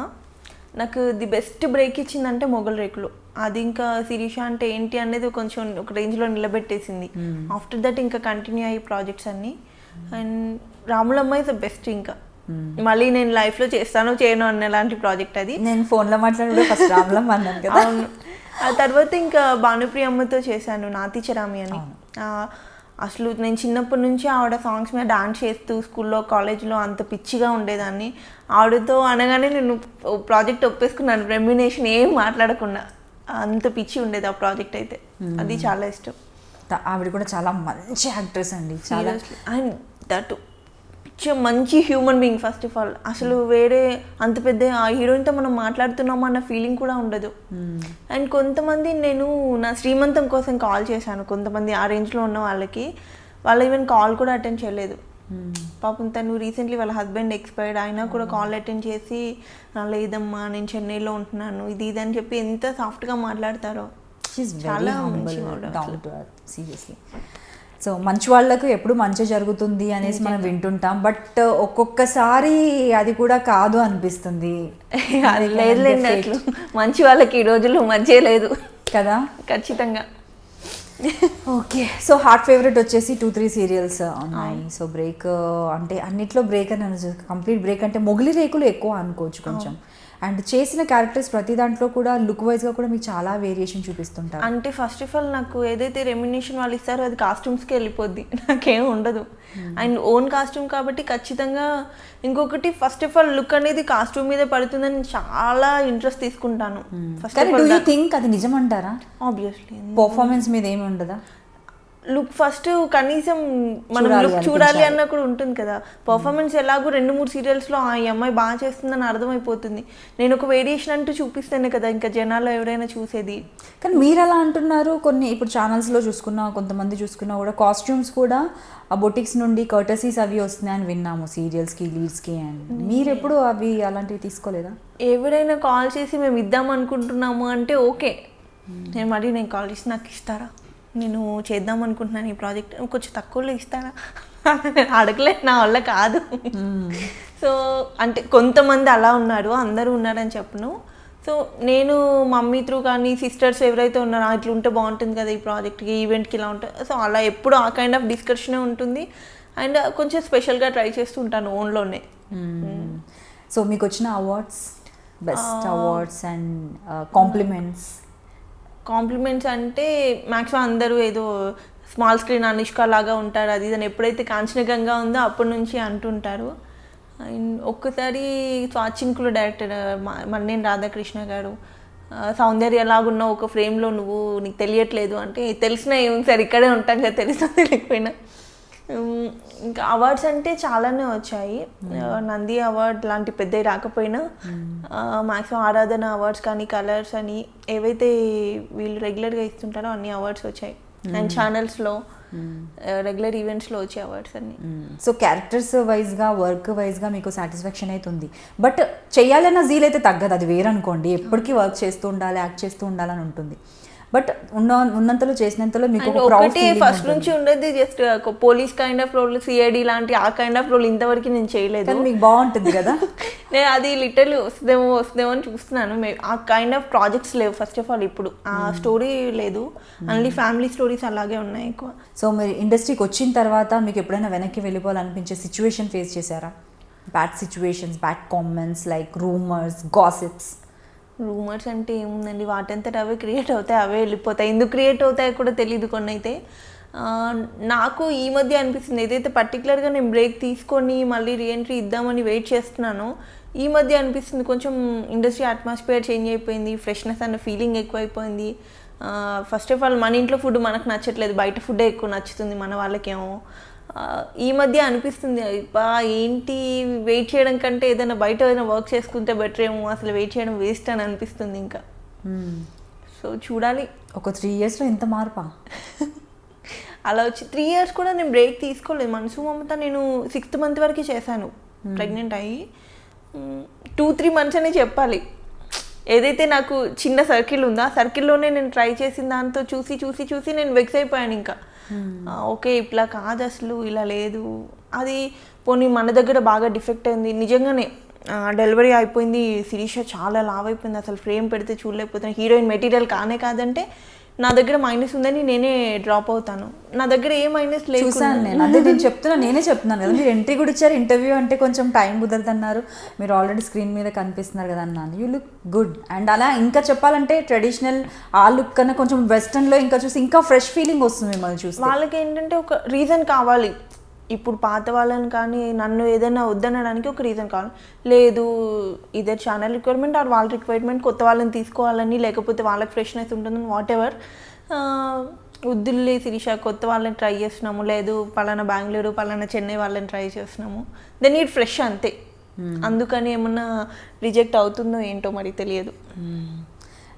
నాకు ది బెస్ట్ బ్రేక్ ఇచ్చిందంటే మొగల్ రేకులు. అది ఇంకా శిరీష అంటే ఏంటి అనేది కొంచెం ఒక రేంజ్లో నిలబెట్టేసింది. ఆఫ్టర్ దట్ ఇంకా కంటిన్యూ అయ్యి ప్రాజెక్ట్స్ అన్నీ. And Ramulamma is the best. ఇంకా మళ్ళీ నేను లైఫ్లో చేస్తానో చేయను అన్నలాంటి ప్రాజెక్ట్ అది. నేను ఫోన్లో మాట్లాడి ఫస్ట్ రాములమ్మ అన్నాను కదా. అవును. ఆ తర్వాత ఇంకా భానుప్రియ అమ్మతో చేశాను నాతి చరామి అని. అసలు నేను చిన్నప్పటి నుంచి ఆవిడ సాంగ్స్ మీద డాన్స్ చేస్తూ స్కూల్లో కాలేజ్లో అంత పిచ్చిగా ఉండేదాన్ని. ఆవిడతో అనగానే నేను ప్రాజెక్ట్ ఒప్పేసుకున్నాను, రెమ్యునేషన్ ఏం మాట్లాడకుండా. అంత పిచ్చి ఉండేది ఆ ప్రాజెక్ట్ అయితే. అది చాలా ఇష్టం. ఆవిడ కూడా చాలా మంచి యాక్ట్రెస్ అండి, చాలా. అండ్ దట్ మంచి human being first of all. అసలు వేరే అంత పెద్ద ఆ హీరోయిన్తో మనం మాట్లాడుతున్నాము అన్న ఫీలింగ్ కూడా ఉండదు. అండ్ కొంతమంది నేను నా శ్రీమంతం కోసం కాల్ చేశాను, కొంతమంది ఆ రేంజ్లో ఉన్న వాళ్ళకి. వాళ్ళు ఈవెన్ కాల్ కూడా అటెండ్ చేయలేదు. పాపం తను రీసెంట్లీ వాళ్ళ హస్బెండ్ ఎక్స్పైర్డ్ అయినా కూడా కాల్ అటెండ్ చేసి లేదమ్మా నేను చెన్నైలో ఉంటున్నాను ఇది ఇది అని చెప్పి ఎంత సాఫ్ట్గా మాట్లాడతారో. చాలా సీరియస్లీ. సో మంచి వాళ్ళకు ఎప్పుడు మంచి జరుగుతుంది అనేసి మనం వింటుంటాం, బట్ ఒక్కొక్కసారి అది కూడా కాదు అనిపిస్తుంది. లేదు, మంచి వాళ్ళకి ఈ రోజుల్లో మంచి లేదు కదా. ఖచ్చితంగా. ఓకే, సో హార్ట్ ఫేవరెట్ వచ్చేసి 2-3 సీరియల్స్ ఉన్నాయి. సో బ్రేక్ అంటే అన్నిట్లో బ్రేక్ అని కంప్లీట్ బ్రేక్ అంటే మొగలి రేకులు ఎక్కువ అనుకోవచ్చు కొంచెం. అండ్ చేసిన క్యారెక్టర్స్ ప్రతి దాంట్లో కూడా లుక్ వైజ్గా కూడా మీకు చాలా వేరియేషన్ చూపిస్తుంటారు. అంటే ఫస్ట్ ఆఫ్ ఆల్ నాకు ఏదైతే రెమ్యునేషన్ వాళ్ళు ఇస్తారో అది కాస్ట్యూమ్స్కి వెళ్ళిపోద్ది, నాకేం ఉండదు. అండ్ ఓన్ కాస్ట్యూమ్ కాబట్టి ఖచ్చితంగా. ఇంకొకటి ఫస్ట్ ఆఫ్ ఆల్ లుక్ అనేది కాస్ట్యూమ్ మీద పడుతుందని చాలా ఇంట్రెస్ట్ తీసుకుంటాను. థింక్ అది నిజమంటారా? ఆబ్వియస్లీ. పర్ఫార్మెన్స్ మీద ఏమి ఉండదా? లుక్ ఫస్ట్ కనీసం మనం లుక్ చూడాలి అన్న కూడా ఉంటుంది కదా. పర్ఫార్మెన్స్ ఎలాగో 2-3 సీరియల్స్లో ఈ అమ్మాయి బాగా చేస్తుందని అర్థమైపోతుంది. నేను ఒక వేరియేషన్ అంటూ చూపిస్తేనే కదా ఇంకా జనాల్లో ఎవరైనా చూసేది. కానీ మీరు అలా అంటున్నారు. కొన్ని ఇప్పుడు ఛానల్స్లో చూసుకున్నా, కొంతమంది చూసుకున్నా కూడా కాస్ట్యూమ్స్ కూడా ఆ బొటిక్స్ నుండి కర్టసీస్ అవి వస్తున్నాయని విన్నాము సీరియల్స్కి, లీడ్స్కి. అండ్ మీరు ఎప్పుడు అవి అలాంటివి తీసుకోలేదా? ఎవరైనా కాల్ చేసి మేము ఇద్దాం అనుకుంటున్నాము అంటే ఓకే, నేను కాల్ చేసి నాకు ఇస్తారా, నేను చేద్దాం అనుకుంటున్నాను ఈ ప్రాజెక్ట్, కొంచెం తక్కువలో ఇస్తారా, అడగలేదు, నా వల్ల కాదు. సో అంటే కొంతమంది అలా ఉన్నారు, అందరూ ఉన్నారని చెప్పను. సో నేను మమ్మీ త్రూ కానీ సిస్టర్స్ ఎవరైతే ఉన్నారో ఇట్లా ఉంటే బాగుంటుంది కదా ఈ ప్రాజెక్ట్కి, ఈవెంట్కి ఇలా ఉంటుంది. సో అలా ఎప్పుడు ఆ కైండ్ ఆఫ్ డిస్కషనే ఉంటుంది. అండ్ కొంచెం స్పెషల్గా ట్రై చేస్తూ ఉంటాను ఓన్లోనే. సో మీకు వచ్చిన awards, best awards and compliments అంటే మ్యాక్సిమం అందరూ ఏదో స్మాల్ స్క్రీన్ అనుష్క లాగా ఉంటారు అది అని ఎప్పుడైతే కాంచనగంగా ఉందో అప్పటి నుంచి అంటుంటారు. అండ్ ఒక్కసారి స్వాచింకులు డైరెక్టర్ మన్నేని రాధాకృష్ణ గారు సౌందర్య లాగున్న ఒక ఫ్రేమ్లో నీకు తెలియట్లేదు అంటే, తెలిసినా ఏమి సార్ ఇక్కడే ఉంటాం కదా, తెలిసినా తెలియకపోయినా. ఇంకా అవార్డ్స్ అంటే చాలానే వచ్చాయి. నంది అవార్డ్ లాంటి పెద్దవి రాకపోయినా మ్యాక్సిమం ఆరాధన అవార్డ్స్ కానీ కలర్స్ అని ఏవైతే వీళ్ళు రెగ్యులర్గా ఇస్తుంటారో అన్ని అవార్డ్స్ వచ్చాయి. అండ్ ఛానల్స్లో రెగ్యులర్ ఈవెంట్స్లో వచ్చే అవార్డ్స్ అన్ని. సో క్యారెక్టర్స్ వైజ్గా, వర్క్ వైజ్గా మీకు సాటిస్ఫాక్షన్ అయితే ఉంది. బట్ చేయాలన్న జీల్ అయితే తగ్గదు, అది వేరనుకోండి. ఎప్పటికీ వర్క్ చేస్తూ ఉండాలి, యాక్ట్ చేస్తూ ఉండాలని ఉంటుంది. బట్ ఉన్నంతలో చేసినంతలో మీకు ఒకటి ఫస్ట్ నుంచి ఉండేది just police kind of role, CID లాంటి ఆ కైండ్ ఆఫ్ రోల్ ఇంతవరకు నేను చేయలేదు. మీకు బాగుంటుంది కదా. నేను అది లిటరల్లీ వస్తుందేమో అని చూస్తున్నాను. ఆ కైండ్ ఆఫ్ ప్రాజెక్ట్స్ లేవు ఫస్ట్ ఆఫ్ ఆల్ ఇప్పుడు. ఆ స్టోరీ లేదు, ఓన్లీ ఫ్యామిలీ స్టోరీస్ అలాగే ఉన్నాయి ఎక్కువ. సో మీరు ఇండస్ట్రీకి వచ్చిన తర్వాత మీకు ఎప్పుడైనా వెనక్కి వెళ్ళిపోవాలనిపించే సిచ్యువేషన్ ఫేస్ చేశారా? Bad situations, bad comments like rumours, gossips. Rumours అంటే ఏముందండి, వాటంతట అవే క్రియేట్ అవుతాయి, అవే వెళ్ళిపోతాయి. ఎందుకు క్రియేట్ అవుతాయో కూడా తెలియదు కొన్ని అయితే. నాకు ఈ మధ్య అనిపిస్తుంది ఏదైతే పర్టికులర్గా నేను బ్రేక్ తీసుకొని మళ్ళీ రీఎంట్రీ ఇద్దామని వెయిట్ చేస్తున్నానో, ఈ మధ్య అనిపిస్తుంది కొంచెం ఇండస్ట్రీ అట్మాస్ఫియర్ చేంజ్ అయిపోయింది, ఫ్రెష్నెస్ అన్న ఫీలింగ్ ఎక్కువైపోయింది. ఫస్ట్ ఆఫ్ ఆల్ మన ఇంట్లో ఫుడ్ మనకు నచ్చట్లేదు, బయట ఫుడ్డే ఎక్కువ నచ్చుతుంది మన వాళ్ళకేమో. ఈ మధ్య అనిపిస్తుంది ఏంటి వెయిట్ చేయడం కంటే ఏదైనా బయట ఏదైనా వర్క్ చేసుకుంటే బెటర్ ఏమో, అసలు వెయిట్ చేయడం వేస్ట్ అని అనిపిస్తుంది ఇంకా. సో చూడాలి. ఒక 3 yearsలో ఎంత మార్పా? అలా వచ్చి 3 years కూడా నేను బ్రేక్ తీసుకోలేదు. మనసు మమత నేను 6th month వరకు చేశాను ప్రెగ్నెంట్ అయ్యి. 2-3 months అనే చెప్పాలి. ఏదైతే నాకు చిన్న సర్కిల్ ఉందో ఆ సర్కిల్లోనే నేను ట్రై చేసిన దాంతో చూసి చూసి చూసి నేను వెక్స్ అయిపోయాను ఇంకా. ఓకే ఇట్లా కాదు, అసలు ఇలా లేదు, అది పోనీ మన దగ్గర బాగా డిఫెక్ట్ అయింది నిజంగానే. డెలివరీ అయిపోయింది, శిరీష చాలా లావ్ అయిపోయింది, అసలు ఫ్రేమ్ పెడితే చూడలేకపోతున్నాను, హీరోయిన్ మెటీరియల్ కానే కాదంటే నా దగ్గర మైనస్ ఉందని నేనే డ్రాప్ అవుతాను. నా దగ్గర ఏ మైనస్ లేదు. చూసాను నేను, అదే నేను నేనే చెప్తున్నాను కదా, మీరు ఎంట్రీ కూడా ఇచ్చారు, ఇంటర్వ్యూ అంటే కొంచెం టైం కుదరదు అన్నారు, మీరు ఆల్రెడీ స్క్రీన్ మీద కనిపిస్తున్నారు కదా అన్నాను. You look good. అండ్ అలా ఇంకా చెప్పాలంటే ట్రెడిషనల్ ఆ లుక్ కన్నా కొంచెం వెస్టర్న్లో ఇంకా చూసి ఇంకా ఫ్రెష్ ఫీలింగ్ వస్తుంది మిమ్మల్ని చూసి. వాళ్ళకి ఏంటంటే ఒక రీజన్ కావాలి. ఇప్పుడు పాత వాళ్ళని కానీ నన్ను ఏదైనా వద్దనడానికి ఒక రీజన్ కావాలి. లేదు ఇదే ఛానల్ రిక్వైర్మెంట్ ఆర్ వాళ్ళ రిక్వైర్మెంట్, కొత్త వాళ్ళని తీసుకోవాలని, లేకపోతే వాళ్ళకి ఫ్రెష్నెస్ ఉంటుందని, వాట్ ఎవర్. వద్దులే శిరీష, కొత్త వాళ్ళని ట్రై చేస్తున్నాము, లేదు పలానా బెంగళూరు పలానా చెన్నై వాళ్ళని ట్రై చేస్తున్నాము, దెన్ నీడ్ ఫ్రెష్ అంతే. అందుకని ఏమన్నా రిజెక్ట్ అవుతుందో ఏంటో మరి తెలియదు.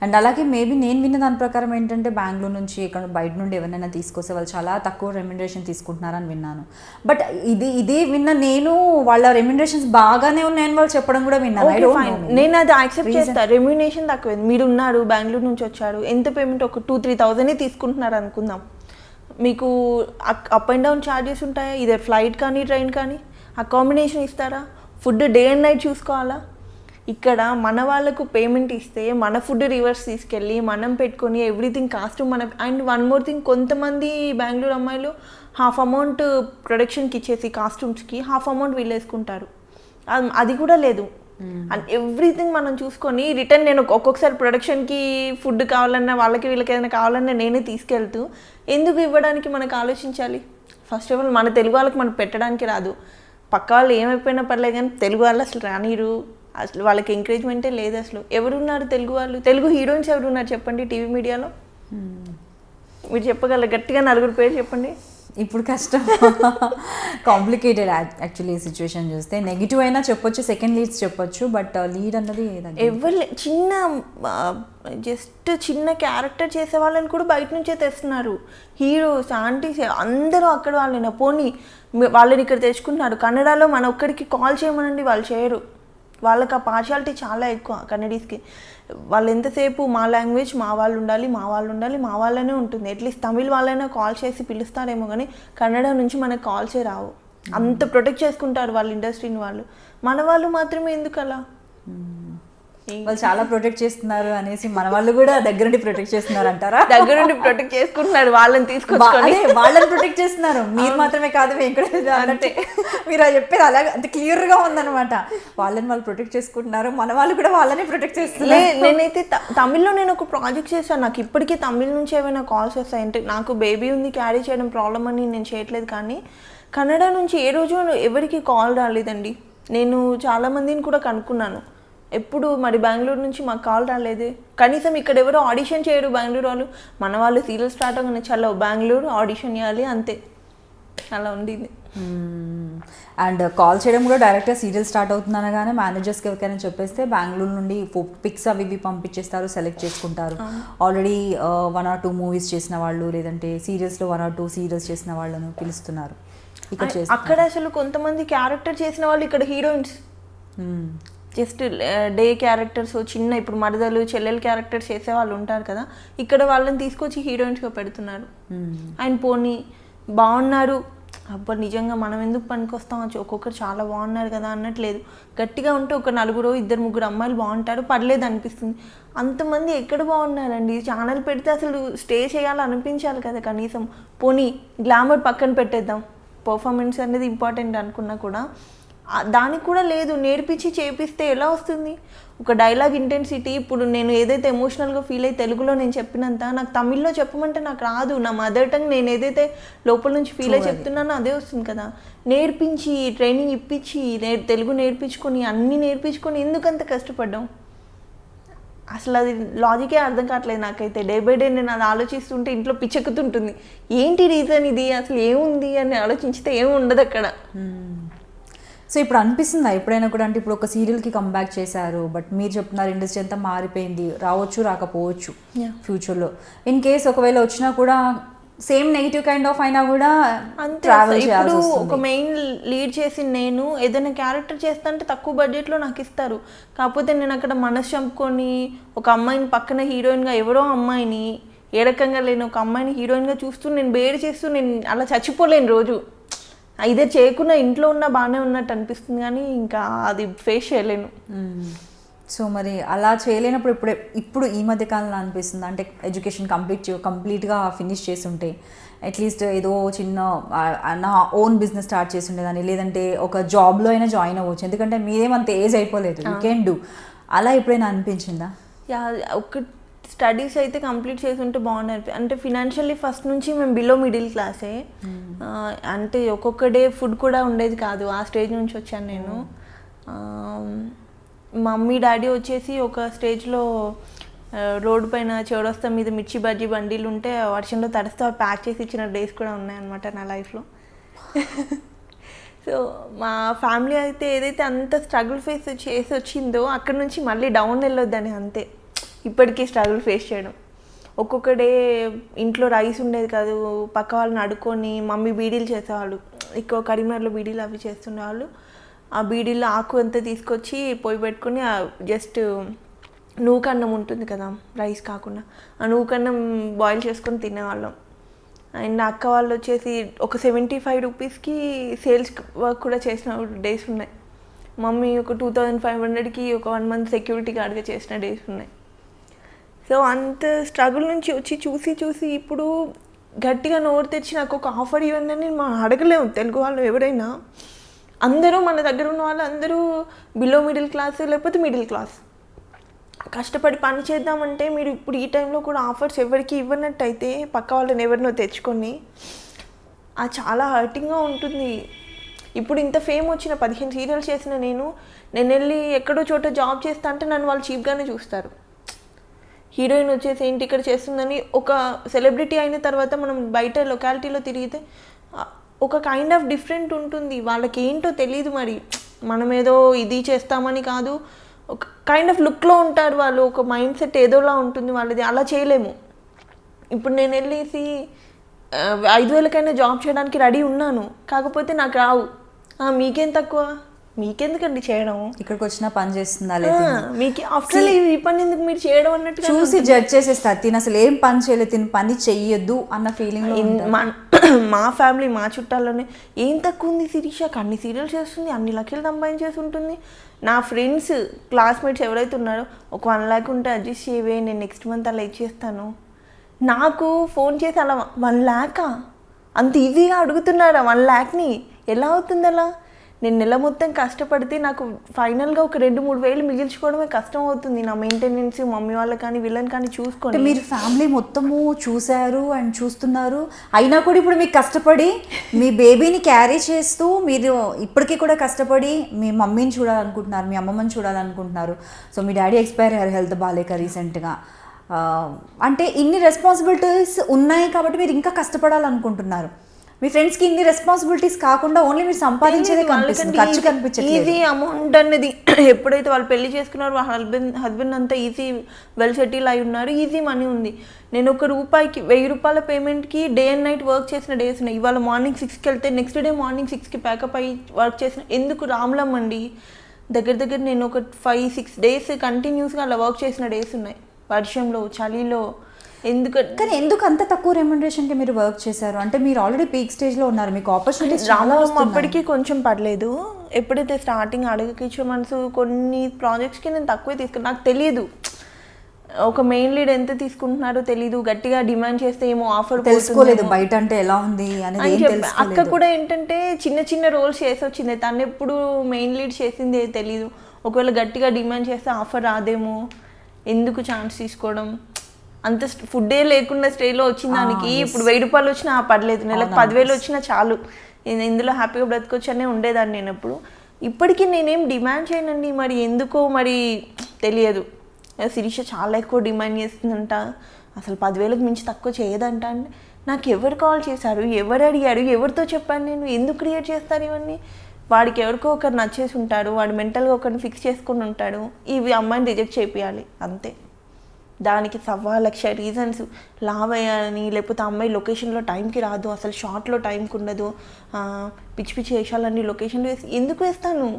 అండ్ అలాగే మేబీ నేను విన్న దాని ప్రకారం ఏంటంటే బెంగళూరు నుంచి ఇక్కడ బయట నుండి ఎవరైనా తీసుకొస్తే వాళ్ళు చాలా తక్కువ రెమ్యునరేషన్ తీసుకుంటున్నారని విన్నాను. బట్ ఇది విన్న నేను, వాళ్ళ రెమ్యునరేషన్స్ బాగానే ఉన్నాయని వాళ్ళు చెప్పడం కూడా విన్నాను. నేను అది యాక్సెప్ట్ చేస్తాను. రెమ్యునరేషన్ తక్కువైంది, మీరు ఉన్నారు బెంగళూరు నుంచి వచ్చారు, ఎంత పేమెంట్ ఒక 2-3,000 తీసుకుంటున్నారు అనుకుందాం, మీకు అప్ అండ్ డౌన్ ఛార్జెస్ ఉంటాయా, ఇదే ఫ్లైట్ కానీ ట్రైన్ కానీ, అకామిడేషన్ ఇస్తారా, ఫుడ్ డే అండ్ నైట్ చూసుకోవాలా. ఇక్కడ మన వాళ్ళకు పేమెంట్ ఇస్తే మన ఫుడ్ రివర్స్ తీసుకెళ్ళి మనం పెట్టుకొని ఎవ్రీథింగ్ కాస్ట్ మన. అండ్ వన్ మోర్ థింగ్, కొంతమంది బెంగళూరు అమ్మాయిలు హాఫ్ అమౌంట్ ప్రొడక్షన్కి ఇచ్చేసి కాస్ట్యూమ్స్కి హాఫ్ అమౌంట్ వీళ్ళు వేసుకుంటారు. అది కూడా లేదు. అండ్ ఎవ్రీథింగ్ మనం చూసుకొని రిటర్న్ నేను ఒక్కొక్కసారి ప్రొడక్షన్కి ఫుడ్ కావాలన్నా వాళ్ళకి వీళ్ళకి ఏదైనా కావాలన్నా నేనే తీసుకెళ్తూ, ఎందుకు ఇవ్వడానికి మనకు ఆలోచించాలి. ఫస్ట్ ఆఫ్ ఆల్ మన తెలుగు వాళ్ళకి మనకు పెట్టడానికి రాదు, పక్క వాళ్ళు ఏమైపోయినా పర్లేదు కానీ తెలుగు వాళ్ళు అసలు రానిరు, అసలు వాళ్ళకి ఎంకరేజ్మెంటే లేదు. అసలు ఎవరున్నారు తెలుగు వాళ్ళు, తెలుగు హీరోయిన్స్ ఎవరున్నారు చెప్పండి టీవీ మీడియాలో, మీరు చెప్పగలరు గట్టిగా 4 పేరు చెప్పండి. ఇప్పుడు కష్టం, కాంప్లికేటెడ్ యాక్చువల్లీ సిచ్యువేషన్ చూస్తే. నెగిటివ్ అయినా చెప్పొచ్చు, సెకండ్ లీడ్స్ చెప్పొచ్చు, బట్ లీడ్ అన్నది ఎవరు చిన్న క్యారెక్టర్ చేసే వాళ్ళని కూడా బయట నుంచే తెస్తున్నారు. హీరోస్ ఆంటీస్ అందరూ అక్కడ వాళ్ళైనా, పోనీ వాళ్ళని ఇక్కడ తెచ్చుకుంటున్నారు. కన్నడలో మన ఒక్కడికి కాల్ చేయమనండి, వాళ్ళు చేయరు. వాళ్ళకి ఆ పార్షాలిటీ చాలా ఎక్కువ కన్నడీస్కి. వాళ్ళు ఎంతసేపు మా లాంగ్వేజ్ మా వాళ్ళు ఉండాలి, మా వాళ్ళు ఉండాలి, మా వాళ్ళనే ఉంటుంది. అట్లీస్ట్ తమిళ్ వాళ్ళైనా కాల్ చేసి పిలుస్తారేమో కానీ కన్నడ నుంచి మనకు కాల్సే రావు. అంత ప్రొటెక్ట్ చేసుకుంటారు వాళ్ళ ఇండస్ట్రీని వాళ్ళు. మన వాళ్ళు మాత్రమే ఎందుకు అలా? వాళ్ళు చాలా ప్రొటెక్ట్ చేస్తున్నారు అనేసి మన వాళ్ళు కూడా దగ్గర నుండి ప్రొటెక్ట్ చేస్తున్నారు అంటారా? దగ్గర నుండి ప్రొటెక్ట్ చేసుకుంటున్నారు, వాళ్ళని తీసుకొచ్చుకొని వాళ్ళని ప్రొటెక్ట్ చేస్తున్నారు. మీరు మాత్రమే కాదు వెంకటేష్ అంటే మీరు అది చెప్పేది అలాగే అంత క్లియర్ గా ఉందన్నమాట. వాళ్ళని వాళ్ళు ప్రొటెక్ట్ చేసుకుంటున్నారు, మన వాళ్ళు కూడా వాళ్ళని ప్రొటెక్ట్ చేస్తున్నారు. నేనైతే తమిళ్లో నేను ఒక ప్రాజెక్ట్ చేశాను, నాకు ఇప్పటికీ తమిళ్ నుంచి ఏమైనా కాల్స్ వస్తాయి. అంటే నాకు బేబీ ఉంది, క్యారీ చేయడం ప్రాబ్లం అని నేను చేయట్లేదు, కానీ కన్నడ నుంచి ఏ రోజు ఎవరికి కాల్ రాలేదండి. నేను చాలామందిని కూడా కనుక్కున్నాను, ఎప్పుడు మరి బెంగళూరు నుంచి మాకు కాల్ రాలేదు. కనీసం ఇక్కడ ఎవరో ఆడిషన్ చేయరు బెంగళూరు వాళ్ళు. మన వాళ్ళు సీరియల్ స్టార్ట్ అవ్వగానే చలో బెంగళూరు ఆడిషన్ చేయాలి అంతే, అలా ఉండింది. అండ్ కాల్ చేయడం కూడా డైరెక్ట్గా సీరియల్ స్టార్ట్ అవుతుందనగానే మేనేజర్స్కి ఎవరికైనా చెప్పేస్తే బెంగళూరు నుండి పిక్స్ అవి ఇవి పంపించేస్తారు, సెలెక్ట్ చేసుకుంటారు. ఆల్రెడీ 1 or 2 మూవీస్ చేసిన వాళ్ళు, లేదంటే సీరియల్స్లో 1 or 2 సీరియల్స్ చేసిన వాళ్ళను పిలుస్తున్నారు. అక్కడ అసలు కొంతమంది క్యారెక్టర్ చేసిన వాళ్ళు ఇక్కడ హీరోయిన్స్, జస్ట్ డే క్యారెక్టర్స్ చిన్న, ఇప్పుడు మరదలు చెల్లెలు క్యారెక్టర్స్ చేసే వాళ్ళు ఉంటారు కదా, ఇక్కడ వాళ్ళని తీసుకొచ్చి హీరోయిన్స్గా పెడుతున్నారు. ఆయన పోనీ బాగున్నారు, అబ్బా నిజంగా మనం ఎందుకు పనికొస్తాం, ఒక్కొక్కరు చాలా బాగున్నారు కదా అన్నట్లేదు. గట్టిగా ఉంటే ఒక 4-2-3 అమ్మాయిలు బాగుంటారు, పర్లేదు అనిపిస్తుంది. అంతమంది ఎక్కడ బాగున్నారండి? ఛానల్ పెడితే అసలు స్టే చేయాలి అనిపించాలి కదా కనీసం. పోనీ గ్లామర్ పక్కన పెట్టేద్దాం, పర్ఫార్మెన్స్ అనేది ఇంపార్టెంట్ అనుకున్నా కూడా దానికి కూడా లేదు. నేర్పించి చేపిస్తే ఎలా వస్తుంది? ఒక డైలాగ్ ఇంటెన్సిటీ, ఇప్పుడు నేను ఏదైతే ఎమోషనల్గా ఫీల్ అయ్యి తెలుగులో నేను చెప్పినంత నాకు తమిళ్లో చెప్పమంటే నాకు రాదు. నా మదర్ టంగ్ నేను ఏదైతే లోపల నుంచి ఫీల్ అయ్యి చెప్తున్నానో అదే వస్తుంది కదా. నేర్పించి ట్రైనింగ్ ఇప్పించి తెలుగు నేర్పించుకొని అన్నీ నేర్పించుకొని ఎందుకంత కష్టపడ్డాం? అసలు అది లాజికే అర్థం కావట్లేదు నాకైతే. డే బై డే నేను అది ఆలోచిస్తుంటే ఇంట్లో పిచ్చెక్కుతుంటుంది. ఏంటి రీజన్ ఇది, అసలు ఏముంది అని ఆలోచించితే ఏమి ఉండదు అక్కడ. సో ఇప్పుడు అనిపిస్తుందా ఎప్పుడైనా కూడా, అంటే ఇప్పుడు ఒక సీరియల్కి కంబ్యాక్ చేశారు, బట్ మీరు చెప్తున్నారు ఇండస్ట్రీ అంతా మారిపోయింది, రావచ్చు రాకపోవచ్చు ఫ్యూచర్లో. ఇన్ కేస్ ఒకవేళ వచ్చినా కూడా సేమ్ నెగిటివ్ కైండ్ ఆఫ్ అయినా కూడా ట్రావెల్ చేయాల్సి వస్తుంది. ఒక మెయిన్ లీడ్ చేసి నేను ఏదైనా క్యారెక్టర్ చేస్తా అంటే తక్కువ బడ్జెట్లో నాకు ఇస్తారు. కాకపోతే నేను అక్కడ మనసు చంపుకొని ఒక అమ్మాయిని పక్కన హీరోయిన్గా, ఎవరో అమ్మాయిని ఏ రకంగా లేని ఒక అమ్మాయిని హీరోయిన్గా చూస్తూ నేను బేర్ చేస్తూ నేను అలా చచ్చిపోలేను రోజు. ఇదే చేయకుండా ఇంట్లో ఉన్న బాగానే ఉన్నట్టు అనిపిస్తుంది, కానీ ఇంకా అది ఫేస్ చేయలేను. సో మరి అలా చేయలేనప్పుడు ఇప్పుడు ఈ మధ్య కాలంలో అనిపిస్తుంది అంటే ఎడ్యుకేషన్ కంప్లీట్గా ఫినిష్ చేసి ఉంటే అట్లీస్ట్ ఏదో చిన్న నా ఓన్ బిజినెస్ స్టార్ట్ చేసి ఉండేదాన్ని, లేదంటే ఒక జాబ్లో అయినా జాయిన్ అవ్వచ్చు, ఎందుకంటే మీరేమంత ఏజ్ అయిపోలేదు, యూ కెన్ డూ. అలా ఎప్పుడైనా అనిపించిందా? ఒక స్టడీస్ అయితే కంప్లీట్ చేసి ఉంటే బాగుంది. అంటే ఫినాన్షియల్లీ ఫస్ట్ నుంచి మేము బిలో మిడిల్ క్లాసే, అంటే ఒక్కొక్క డే ఫుడ్ కూడా ఉండేది కాదు, ఆ స్టేజ్ నుంచి వచ్చాను నేను. మమ్మీ డాడీ వచ్చేసి ఒక స్టేజ్లో రోడ్డు పైన చౌరస్తా మీద మిర్చి బజ్జీ బండిలు ఉంటే వర్షంలో తడిస్తే ప్యాక్ చేసి ఇచ్చిన డేస్ కూడా ఉన్నాయన్నమాట నా లైఫ్లో. సో మా ఫ్యామిలీ అయితే ఏదైతే అంత స్ట్రగుల్ ఫేస్ చేసి వచ్చిందో అక్కడ నుంచి మళ్ళీ డౌన్ వెళ్ళొద్దని అంతే ఇప్పటికీ స్ట్రగుల్ ఫేస్ చేయడం. ఒక్కొక్క డే ఇంట్లో రైస్ ఉండేది కాదు, పక్క వాళ్ళని అడుక్కొని మమ్మీ బీడీలు చేసేవాళ్ళు, ఎక్కువ కరీంనగర్లో బీడీలు అవి చేస్తుండేవాళ్ళు. ఆ బీడీలో ఆకు అంతా తీసుకొచ్చి పొయ్యి పెట్టుకుని జస్ట్ నూకన్నం ఉంటుంది కదా రైస్ కాకుండా, ఆ నూకన్నం బాయిల్ చేసుకొని తినేవాళ్ళం. అండ్ అక్క వాళ్ళు వచ్చేసి ఒక 75 రూపీస్కి సేల్స్ వర్క్ కూడా చేసిన డేస్ ఉన్నాయి. మమ్మీ ఒక 2500కి ఒక 1 మంత్ సెక్యూరిటీ గార్డ్గా చేసిన డేస్ ఉన్నాయి. సో అంత స్ట్రగుల్ నుంచి వచ్చి చూసి ఇప్పుడు గట్టిగా నోరు తెచ్చి నాకు ఒక ఆఫర్ ఇవ్వండి అని మనం అడగలేము. తెలుగు వాళ్ళు ఎవరైనా, అందరూ మన దగ్గర ఉన్న వాళ్ళు అందరూ బిలో మిడిల్ క్లాస్ లేకపోతే మిడిల్ క్లాస్, కష్టపడి పని చేద్దామంటే మీరు ఇప్పుడు ఈ టైంలో కూడా ఆఫర్స్ ఎవరికి ఇవ్వనట్టయితే పక్క వాళ్ళని ఎవరినో తెచ్చుకొని అది చాలా హర్టింగ్గా ఉంటుంది. ఇప్పుడు ఇంత ఫేమ్ వచ్చిన 15 సీరియల్స్ చేసిన నేను వెళ్ళి ఎక్కడో చోట జాబ్ చేస్తా అంటే నన్ను వాళ్ళు చీప్గానే చూస్తారు. హీరోయిన్ వచ్చేసి ఏంటి ఇక్కడ చేస్తుందని, ఒక సెలబ్రిటీ అయిన తర్వాత మనం బయట లొకాలిటీలో తిరిగితే ఒక కైండ్ ఆఫ్ డిఫరెంట్ ఉంటుంది. వాళ్ళకి ఏంటో తెలియదు, మరి మనం ఏదో ఇది చేస్తామని కాదు, ఒక కైండ్ ఆఫ్ లుక్లో ఉంటారు వాళ్ళు, ఒక మైండ్ సెట్ ఏదోలా ఉంటుంది వాళ్ళది. అలా చేయలేము. ఇప్పుడు నేను వెళ్ళేసి 5000కైనా జాబ్ చేయడానికి రెడీ ఉన్నాను, కాకపోతే నాకు రావు. మీకేం తక్కువ, మీకెందుకండి చేయడం, ఇక్కడికి వచ్చినా పని చేస్తుందా లేదా, మీకు ఆఫ్టర్ ఈ పని ఎందుకు మీరు చేయడం అన్నట్టు చూసి జడ్జ్ చేసేస్తారు. తిని అసలు ఏం పని చేయలేదు, తిని పని చెయ్యొద్దు అన్న ఫీలింగ్. మా ఫ్యామిలీ మా చుట్టాల్లోనే ఏం తక్కువ ఉంది శిరీషకి, అన్ని సీరియల్స్ చేస్తుంది, అన్ని లక్షలు సంపాదించేసి ఉంటుంది. నా ఫ్రెండ్స్ క్లాస్మేట్స్ ఎవరైతే ఉన్నారో ఒక 1 lakh ఉంటే అడ్జస్ట్ చేయవే, నేను నెక్స్ట్ మంత్ అలా ఇచ్చేస్తాను. నాకు ఫోన్ చేసి అలా 1 lakh అంత ఈజీగా అడుగుతున్నారా? 1 lakhని ఎలా అవుతుంది అలా? నేను నెల మొత్తం కష్టపడితే నాకు ఫైనల్గా ఒక 2-3 వేలు మిగిల్చుకోవడమే కష్టం అవుతుంది. నా మెయింటెనెన్స్ మమ్మీ వాళ్ళని కానీ వీళ్ళని కానీ చూసుకోండి. మీరు ఫ్యామిలీ మొత్తము చూశారు అండ్ చూస్తున్నారు, అయినా కూడా ఇప్పుడు మీకు కష్టపడి మీ బేబీని క్యారీ చేస్తూ మీరు ఇప్పటికీ కూడా కష్టపడి మీ మమ్మీని చూడాలనుకుంటున్నారు, మీ అమ్మమ్మని చూడాలనుకుంటున్నారు. సో మీ డాడీ ఎక్స్పైర్ అయ్యారు హెల్త్ బాగాలేక రీసెంట్గా. అంటే ఇన్ని రెస్పాన్సిబిలిటీస్ ఉన్నాయి కాబట్టి మీరు ఇంకా కష్టపడాలనుకుంటున్నారు. మీ ఫ్రెండ్స్కి ఇన్ని రెస్పాన్సిబిలిటీస్ కాకుండా ఓన్లీ మీరు సంపాదించేదే కనిపిస్తుంది, ఖర్చు కనిపించట్లేదు. ఈజీ అమౌంట్ అన్నది ఎప్పుడైతే వాళ్ళు పెళ్లి చేసుకున్నారో వాళ్ళ హస్బెండ్ అంతా ఈజీ వెల్ సెటిల్ అయి ఉన్నారు, ఈజీ మనీ ఉంది. నేను ₹1 ₹1000 పేమెంట్కి డే అండ్ నైట్ వర్క్ చేసిన డేస్ ఉన్నాయి. ఇవాళ మార్నింగ్ 6కి వెళ్తే నెక్స్ట్ డే మార్నింగ్ 6కి ప్యాకప్ అయ్యి వర్క్ చేసిన, ఎందుకు రామ్లం అండి దగ్గర నేను ఒక 5-6 డేస్ కంటిన్యూస్గా అలా వర్క్ చేసిన డేస్ ఉన్నాయి, వర్షంలో చలిలో. కానీ ఎందుకు అంత తక్కువ రెమ్యునరేషన్కి మీరు వర్క్ చేశారు? అంటే మీరు ఆల్రెడీ పీక్ స్టేజ్లో ఉన్నారు, మీకు ఆపర్చునిటీస్ చాలా వస్తున్నాయి. అప్పటికి కొంచెం పడలేదు. ఎప్పుడైతే స్టార్టింగ్ అడగకిచ్చే మనసు కొన్ని ప్రాజెక్ట్స్కి నేను తక్కువే తీసుకున్నాను. నాకు తెలియదు ఒక మెయిన్ లీడ్ ఎంత తీసుకుంటున్నారో తెలియదు, గట్టిగా డిమాండ్ చేస్తే ఏమో ఆఫర్ తెలుసుకోలేదు బయట అంటే ఎలా ఉంది అనేది. అక్క కూడా ఏంటంటే చిన్న రోల్స్ చేసి వచ్చింది, తను ఎప్పుడు మెయిన్ లీడ్ చేసింది తెలియదు. ఒకవేళ గట్టిగా డిమాండ్ చేస్తే ఆఫర్ రాదేమో, ఎందుకు ఛాన్స్ తీసుకోవడం, అంత ఫుడ్డే లేకుండా స్టేలో వచ్చిన దానికి ఇప్పుడు ₹1000 వచ్చినా పర్లేదు, నెలకు 10,000 వచ్చినా చాలు, నేను ఇందులో హ్యాపీగా బ్రతకొచ్చనే ఉండేదాన్ని నేను ఎప్పుడు. ఇప్పటికీ నేనేం డిమాండ్ చేయనండి, మరి ఎందుకో మరి తెలియదు. శిరీష చాలా ఎక్కువ డిమాండ్ చేస్తుందంట, అసలు 10,000కి మించి తక్కువ చేయదంట. అంటే నాకు ఎవరు కాల్ చేశారు, ఎవరు అడిగారు, ఎవరితో చెప్పాను నేను, ఎందుకు క్రియేట్ చేస్తారు ఇవన్నీ? వాడికి ఎవరికో ఒకరు నచ్చేసి ఉంటాడు, వాడు మెంటల్గా ఒకరిని ఫిక్స్ చేసుకొని ఉంటాడు, ఇవి అమ్మాయిని రిజెక్ట్ చేయాలి అంతే. దానికి 1,00,000 రీజన్స్, లావ్ అయ్యాలని, లేకపోతే అమ్మాయి లొకేషన్లో టైంకి రాదు, అసలు షార్ట్లో టైంకి ఉండదు, పిచ్చి పిచ్చి వేషాలన్నీ లొకేషన్లో వేసి ఎందుకు వేస్తాను?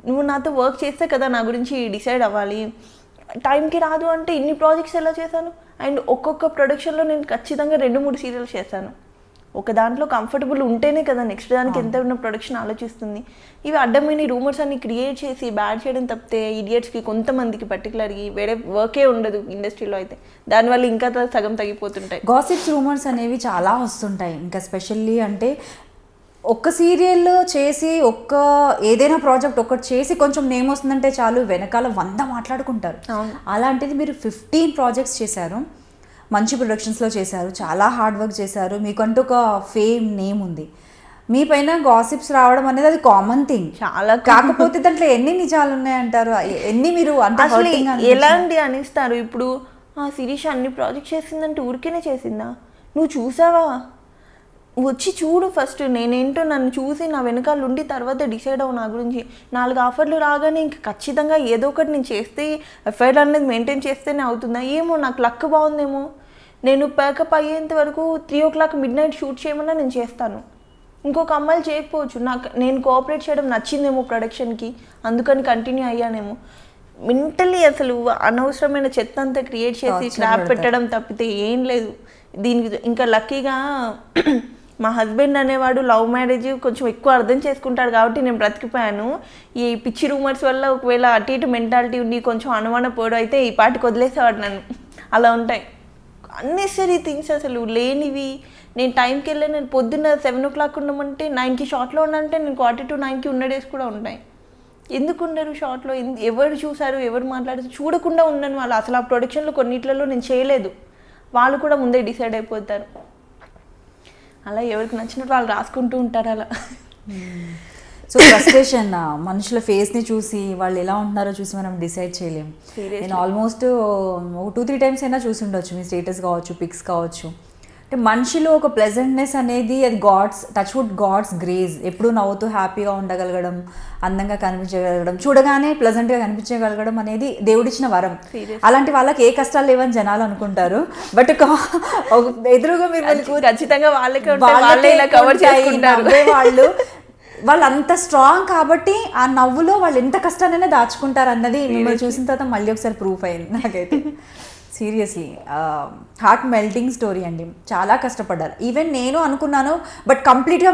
నువ్వు నాతో వర్క్ చేస్తే కదా నా గురించి డిసైడ్ అవ్వాలి. టైంకి రాదు అంటే ఇన్ని ప్రాజెక్ట్స్ ఎలా చేశాను? అండ్ ఒక్కొక్క ప్రొడక్షన్లో నేను ఖచ్చితంగా 2-3 సీరియల్స్ చేశాను. ఒక దాంట్లో కంఫర్టబుల్ ఉంటేనే కదా నెక్స్ట్ దానికి ఎంత ఉన్న ప్రొడక్షన్ ఆలోచిస్తుంది. ఇవి అడ్డమైన రూమర్స్ అన్ని క్రియేట్ చేసి బ్యాడ్ చేయడం తప్పితే ఇడియట్స్కి కొంతమందికి పర్టికులర్గా వేరే వర్కే ఉండదు ఇండస్ట్రీలో అయితే, దానివల్ల ఇంకా సగం తగ్గిపోతుంటాయి. గాసిప్స్ రూమర్స్ అనేవి చాలా వస్తుంటాయి. ఇంకా స్పెషల్లీ అంటే ఒక్క సీరియల్ చేసి ఏదైనా ప్రాజెక్ట్ ఒకటి చేసి కొంచెం నేమ్ వస్తుందంటే చాలు వెనకాల 100 మాట్లాడుకుంటారు. అలాంటిది మీరు 15 ప్రాజెక్ట్స్ చేశారు, మంచి ప్రొడక్షన్స్లో చేశారు, చాలా హార్డ్ వర్క్ చేశారు, మీకంటూ ఒక ఫేమ్ నేమ్ ఉంది. మీ పైన గాసిప్స్ రావడం అనేది అది కామన్ థింగ్. చాలా కాకపోతే దాంట్లో ఎన్ని నిజాలు ఉన్నాయంటారు, ఎన్ని మీరు అంటే ఎలాంటి అనిస్తారు? ఇప్పుడు శిరీష అన్ని ప్రాజెక్ట్ చేసిందంటే ఊరికేనే చేసిందా? నువ్వు చూసావా? వచ్చి చూడు ఫస్ట్, నేనేంటో నన్ను చూసి నా వెనకాల ఉండి తర్వాత డిసైడ్ అవ్వు నా గురించి. 4 ఆఫర్లు రాగానే ఇంక ఖచ్చితంగా ఏదో ఒకటి నేను చేస్తే ఎఫ్ఐఆర్ అనేది మెయింటైన్ చేస్తేనే అవుతుందా? ఏమో నాకు లక్ బాగుందేమో. నేను ప్యాకప్ అయ్యేంత వరకు 3 o'clock midnight షూట్ చేయమన్నా నేను చేస్తాను. ఇంకొక అమ్మాయిలు చేయకపోవచ్చు, నేను కోఆపరేట్ చేయడం నచ్చిందేమో ప్రొడక్షన్కి, అందుకని కంటిన్యూ అయ్యానేమో. మెంటలీ అసలు అనవసరమైన చెత్త అంతా క్రియేట్ చేసి స్లాబ్ పెట్టడం తప్పితే ఏం లేదు దీనికి. ఇంకా లక్కీగా మా హస్బెండ్ అనేవాడు లవ్ మ్యారేజ్ కొంచెం ఎక్కువ అర్థం చేసుకుంటాడు కాబట్టి నేను బ్రతికిపోయాను. ఈ పిచ్చి రూమర్స్ వల్ల ఒకవేళ అటు ఇటు మెంటాలిటీ ఉండి కొంచెం అనుమాన పోవడం అయితే ఈ పాటికి వదిలేసేవాడు నన్ను. అలా ఉంటాయి అన్నెసరీ థింగ్స్, అసలు లేనివి. నేను టైంకి వెళ్ళి నేను పొద్దున్న 7 o'clock ఉండమంటే 9కి షార్ట్లో ఉన్నానంటే నేను 8:45కి ఉన్న డేస్ కూడా ఉంటాయి. ఎందుకు ఉండరు షార్ట్లో? ఎవరు చూసారు, ఎవరు మాట్లాడారు చూడకుండా ఉన్నాను. వాళ్ళు అసలు ఆ ప్రొడక్షన్లో కొన్నిట్లలో నేను చేయలేదు, వాళ్ళు కూడా ముందే డిసైడ్ అయిపోతారు. అలా ఎవరికి నచ్చినట్టు వాళ్ళు రాసుకుంటూ ఉంటారు అలా. సో ఫ్రస్ట్రేషన్ మనుషుల ఫేస్ని చూసి వాళ్ళు ఎలా ఉంటున్నారో చూసి మనం డిసైడ్ చేయలేము. నేను ఆల్మోస్ట్ 2-3 times అయినా చూసి ఉండొచ్చు, మీ స్టేటస్ కావచ్చు, పిక్స్ కావచ్చు. అంటే మనిషిలో ఒక ప్లెజెంట్నెస్ అనేది అది గాడ్స్ గ్రేస్. ఎప్పుడు నవ్వుతూ హ్యాపీగా ఉండగలగడం, అందంగా కనిపించగలగడం, చూడగానే ప్లెజెంట్గా కనిపించగలగడం అనేది దేవుడిచ్చిన వరం. అలాంటి వాళ్ళకి ఏ కష్టాలు లేవని జనాలు అనుకుంటారు, బట్ ఎదురుగా మీరు ఖచ్చితంగా వాళ్ళు అంత స్ట్రాంగ్ కాబట్టి ఆ నవ్వులో వాళ్ళు ఎంత కష్టానైనా దాచుకుంటారు అన్నది మిమ్మల్ని చూసిన తర్వాత మళ్ళీ ఒకసారి ప్రూఫ్ అయింది నాకైతే. సీరియస్లీ హార్ట్ మెల్టింగ్ స్టోరీ అండి, చాలా కష్టపడ్డారు. ఈవెన్ నేను అనుకున్నాను, బట్ కంప్లీట్గా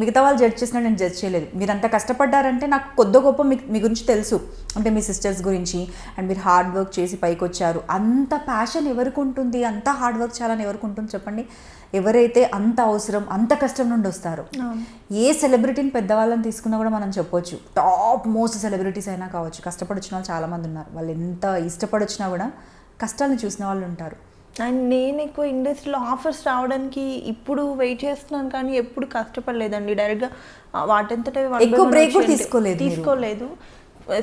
మిగతా వాళ్ళు జడ్జ్ చేసినా నేను జడ్జ్ చేయలేదు. మీరు అంత కష్టపడ్డారంటే నాకు కొద్ది గొప్ప మీ గురించి తెలుసు, అంటే మీ సిస్టర్స్ గురించి. అండ్ మీరు హార్డ్ వర్క్ చేసి పైకి వచ్చారు. అంత ప్యాషన్ ఎవరికి ఉంటుంది, అంత హార్డ్ వర్క్ చేయాలని ఎవరికి ఉంటుంది చెప్పండి? ఎవరైతే అంత అవసరం, అంత కష్టం నుండి వస్తారో. ఏ సెలబ్రిటీని పెద్దవాళ్ళని తీసుకున్నా కూడా మనం చెప్పొచ్చు, టాప్ మోస్ట్ సెలబ్రిటీస్ అయినా కావచ్చు, కష్టపడి వచ్చిన వాళ్ళు చాలామంది ఉన్నారు. వాళ్ళు ఎంత ఇష్టపడి వచ్చినా కూడా కష్టాలను చూసిన వాళ్ళు ఉంటారు. అండ్ నేను ఎక్కువ ఇండస్ట్రీలో ఆఫర్స్ రావడానికి ఇప్పుడు వెయిట్ చేస్తున్నాను, కానీ ఎప్పుడు కష్టపడలేదండి. డైరెక్ట్గా వాటంతట ఎక్కువ బ్రేక్ తీసుకోలేదు.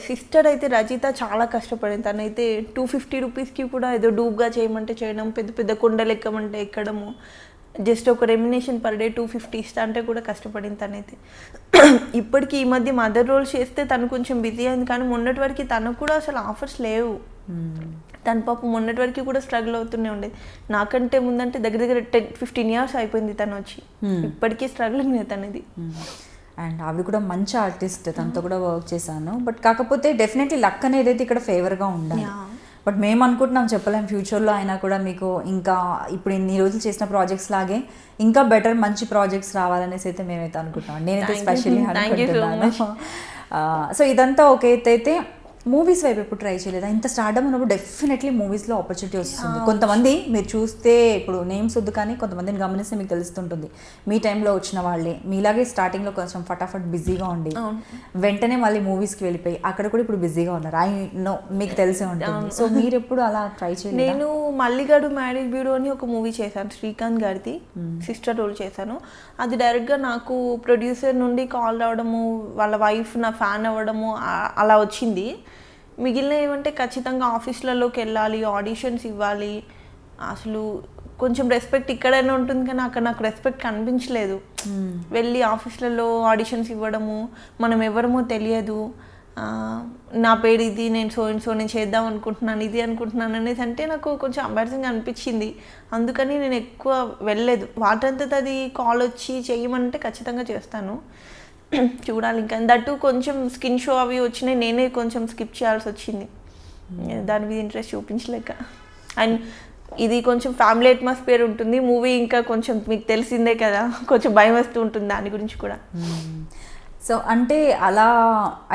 సిస్టర్ అయితే రజిత చాలా కష్టపడింది. తనైతే 250 రూపీస్కి కూడా ఏదో డూబ్గా చేయమంటే చేయడం, పెద్ద పెద్ద కొండలు ఎక్కమంటే ఎక్కడము, జస్ట్ ఒక రెమ్యునేషన్ పర్ డే 250 ఇస్తా అంటే కూడా కష్టపడింది తనైతే. ఇప్పటికీ ఈ మధ్య మదర్ రోల్స్ చేస్తే తను కొంచెం బిజీ అయింది, కానీ మొన్నటి వరకు తనకు కూడా అసలు ఆఫర్స్ లేవు. తన పాపం మొన్నటి వరకు కూడా స్ట్రగుల్ అవుతూనే ఉండేది. నాకంటే ముందంటే దగ్గర 10-15 years అయిపోయింది తను వచ్చి, ఇప్పటికీ స్ట్రగులింగ్ తనది. అండ్ అవి కూడా మంచి ఆర్టిస్ట్, తనతో కూడా వర్క్ చేశాను. బట్ కాకపోతే డెఫినెట్లీ లక్ అనేది అయితే ఇక్కడ ఫేవర్గా ఉండాలి. బట్ మేము అనుకుంటున్నాం, చెప్పలేం ఫ్యూచర్లో అయినా కూడా మీకు ఇంకా ఇప్పుడు ఇన్ని రోజులు చేసిన ప్రాజెక్ట్స్ లాగే ఇంకా బెటర్ మంచి ప్రాజెక్ట్స్ రావాలనేసి అయితే మేమైతే అనుకుంటున్నాం. నేనైతే స్పెషల్లీ అనుకుంటున్నాను. సో ఇదంతా ఒక అయితే మూవీస్ వైపు ఎప్పుడు ట్రై చేయలేదా? ఇంత స్టార్డమ్ ఉన్నప్పుడు డెఫినెట్లీ మూవీస్లో ఆపర్చునిటీ వస్తుంది. కొంతమంది మీరు చూస్తే ఇప్పుడు నేమ్స్ వద్దు, కానీ కొంతమందిని గమనిస్తే మీకు తెలుస్తుంటుంది. మీ టైంలో వచ్చిన వాళ్ళే మీలాగే స్టార్టింగ్లో కొంచెం ఫటాఫట్ బిజీగా ఉండి వెంటనే మళ్ళీ మూవీస్కి వెళ్ళిపోయి అక్కడ కూడా ఇప్పుడు బిజీగా ఉన్నారు. ఐ నో, మీకు తెలిసే ఉంటుంది. సో మీరు ఎప్పుడు అలా ట్రై చేయలేదు? నేను మల్లిగాడు మ్యారేజ్ బ్యూరో అని ఒక మూవీ చేశాను, శ్రీకాంత్ గారిది సిస్టర్ రోల్ చేశాను. అది డైరెక్ట్గా నాకు ప్రొడ్యూసర్ నుండి కాల్ రావడము, వాళ్ళ వైఫ్ నా ఫ్యాన్ అవ్వడము అలా వచ్చింది. మిగిలిన ఏమంటే ఖచ్చితంగా ఆఫీస్లలోకి వెళ్ళాలి, ఆడిషన్స్ ఇవ్వాలి. అసలు కొంచెం రెస్పెక్ట్ ఇక్కడైనా ఉంటుంది, కానీ అక్కడ నాకు రెస్పెక్ట్ కనిపించలేదు. వెళ్ళి ఆఫీస్లలో ఆడిషన్స్ ఇవ్వడము, మనం ఎవరమో తెలియదు, నా పేరు ఇది, నేను నేను చేద్దాం అనుకుంటున్నాను, ఇది అనుకుంటున్నాను అనేసి అంటే నాకు కొంచెం ఎంబారసింగ్ అనిపించింది. అందుకని నేను ఎక్కువ వెళ్ళలేదు. వాటంతట అది కాల్ వచ్చి చేయమంటే ఖచ్చితంగా చేస్తాను, చూడాలి. ఇంకా దట్టు కొంచెం స్కిన్ షో అవి వచ్చినాయి, నేనే కొంచెం స్కిప్ చేయాల్సి వచ్చింది, దాని మీద ఇంట్రెస్ట్ చూపించలేక. అండ్ ఇది కొంచెం ఫ్యామిలీ అట్మాస్ఫియర్ ఉంటుంది. మూవీ ఇంకా కొంచెం మీకు తెలిసిందే కదా, కొంచెం భయం వస్తూ ఉంటుంది దాని గురించి కూడా. సో అంటే అలా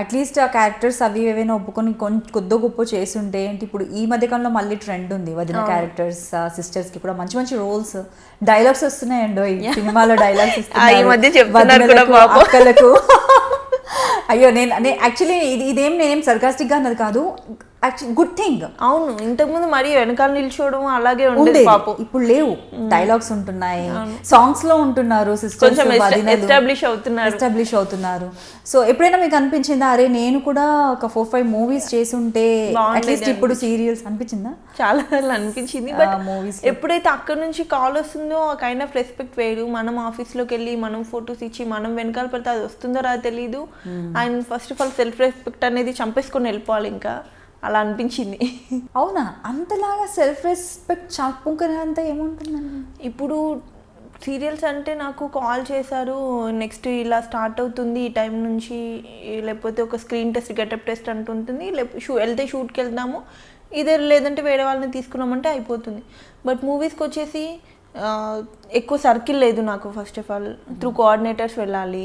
అట్లీస్ట్ ఆ క్యారెక్టర్స్ అవి ఏవైనా ఒప్పుకొని కొద్ది గొప్ప చేస్తుంటే అంటే ఇప్పుడు ఈ మధ్యకాలంలో మళ్ళీ ట్రెండ్ ఉంది వదిన క్యారెక్టర్స్ సిస్టర్స్ కి కూడా మంచి మంచి రోల్స్ డైలాగ్స్ వస్తున్నాయండి ఈ సినిమాలో డైలాగ్స్ ఈ మధ్య చెప్తున్నారు కూడా పాపం. అక్కలకు అయ్యో నేను యాక్చువల్లీ ఇదేం నేనేం సర్కాస్టిక్ గా అన్నది కాదు, యాక్చువల్లీ గుడ్ థింగ్. అవును, ఇంతకుముందు మరి వెనకాల నిల్చోవడం అలాగే ఉండేది పాపం. ఇప్పుడు లేవు, డైలాగ్స్ ఉంటున్నాయి, సాంగ్స్ లో ఉంటున్నారు, సిస్టర్స్ ఎస్టాబ్లిష్ అవుతున్నారు. సో ఎప్పుడైనా మీకు అనిపించిందా అరే నేను కూడా ఒక 4-5 మూవీస్ చేసి ఉంటే అట్లీస్ట్ ఇప్పుడు సీరియల్స్ అనిపించిందా? చాలా సార్లు అనిపించింది. బట్ ఎప్పుడైతే అక్కడ నుంచి కాల్ వస్తుందో ఆ కైండ్ ఆఫ్ రెస్పెక్ట్ వేరు. మనం ఆఫీస్లోకి వెళ్ళి మనం ఫొటోస్ ఇచ్చి మనం వెనకాల పడితే అది వస్తుందో రాదో తెలియదు. And first of all self respect అనేది చంపేసుకొని వెళ్ళిపోవాలి, ఇంకా అలా అనిపించింది. అవునా, అంతలాగా సెల్ఫ్ రెస్పెక్ట్ చాపుకునే అంత ఏముంటుందండి? ఇప్పుడు సీరియల్స్ అంటే నాకు కాల్ చేశారు, నెక్స్ట్ ఇలా స్టార్ట్ అవుతుంది ఈ టైం నుంచి, లేకపోతే ఒక స్క్రీన్ టెస్ట్ గెటప్ టెస్ట్ అంటుంటుంది, లేకపోతే వెళ్తే షూట్కి వెళ్దాము, ఇదే లేదంటే వేరే వాళ్ళని తీసుకున్నామంటే అయిపోతుంది. బట్ మూవీస్కి వచ్చేసి ఎక్కువ సర్కిల్ లేదు నాకు. First of all through coordinators వెళ్ళాలి,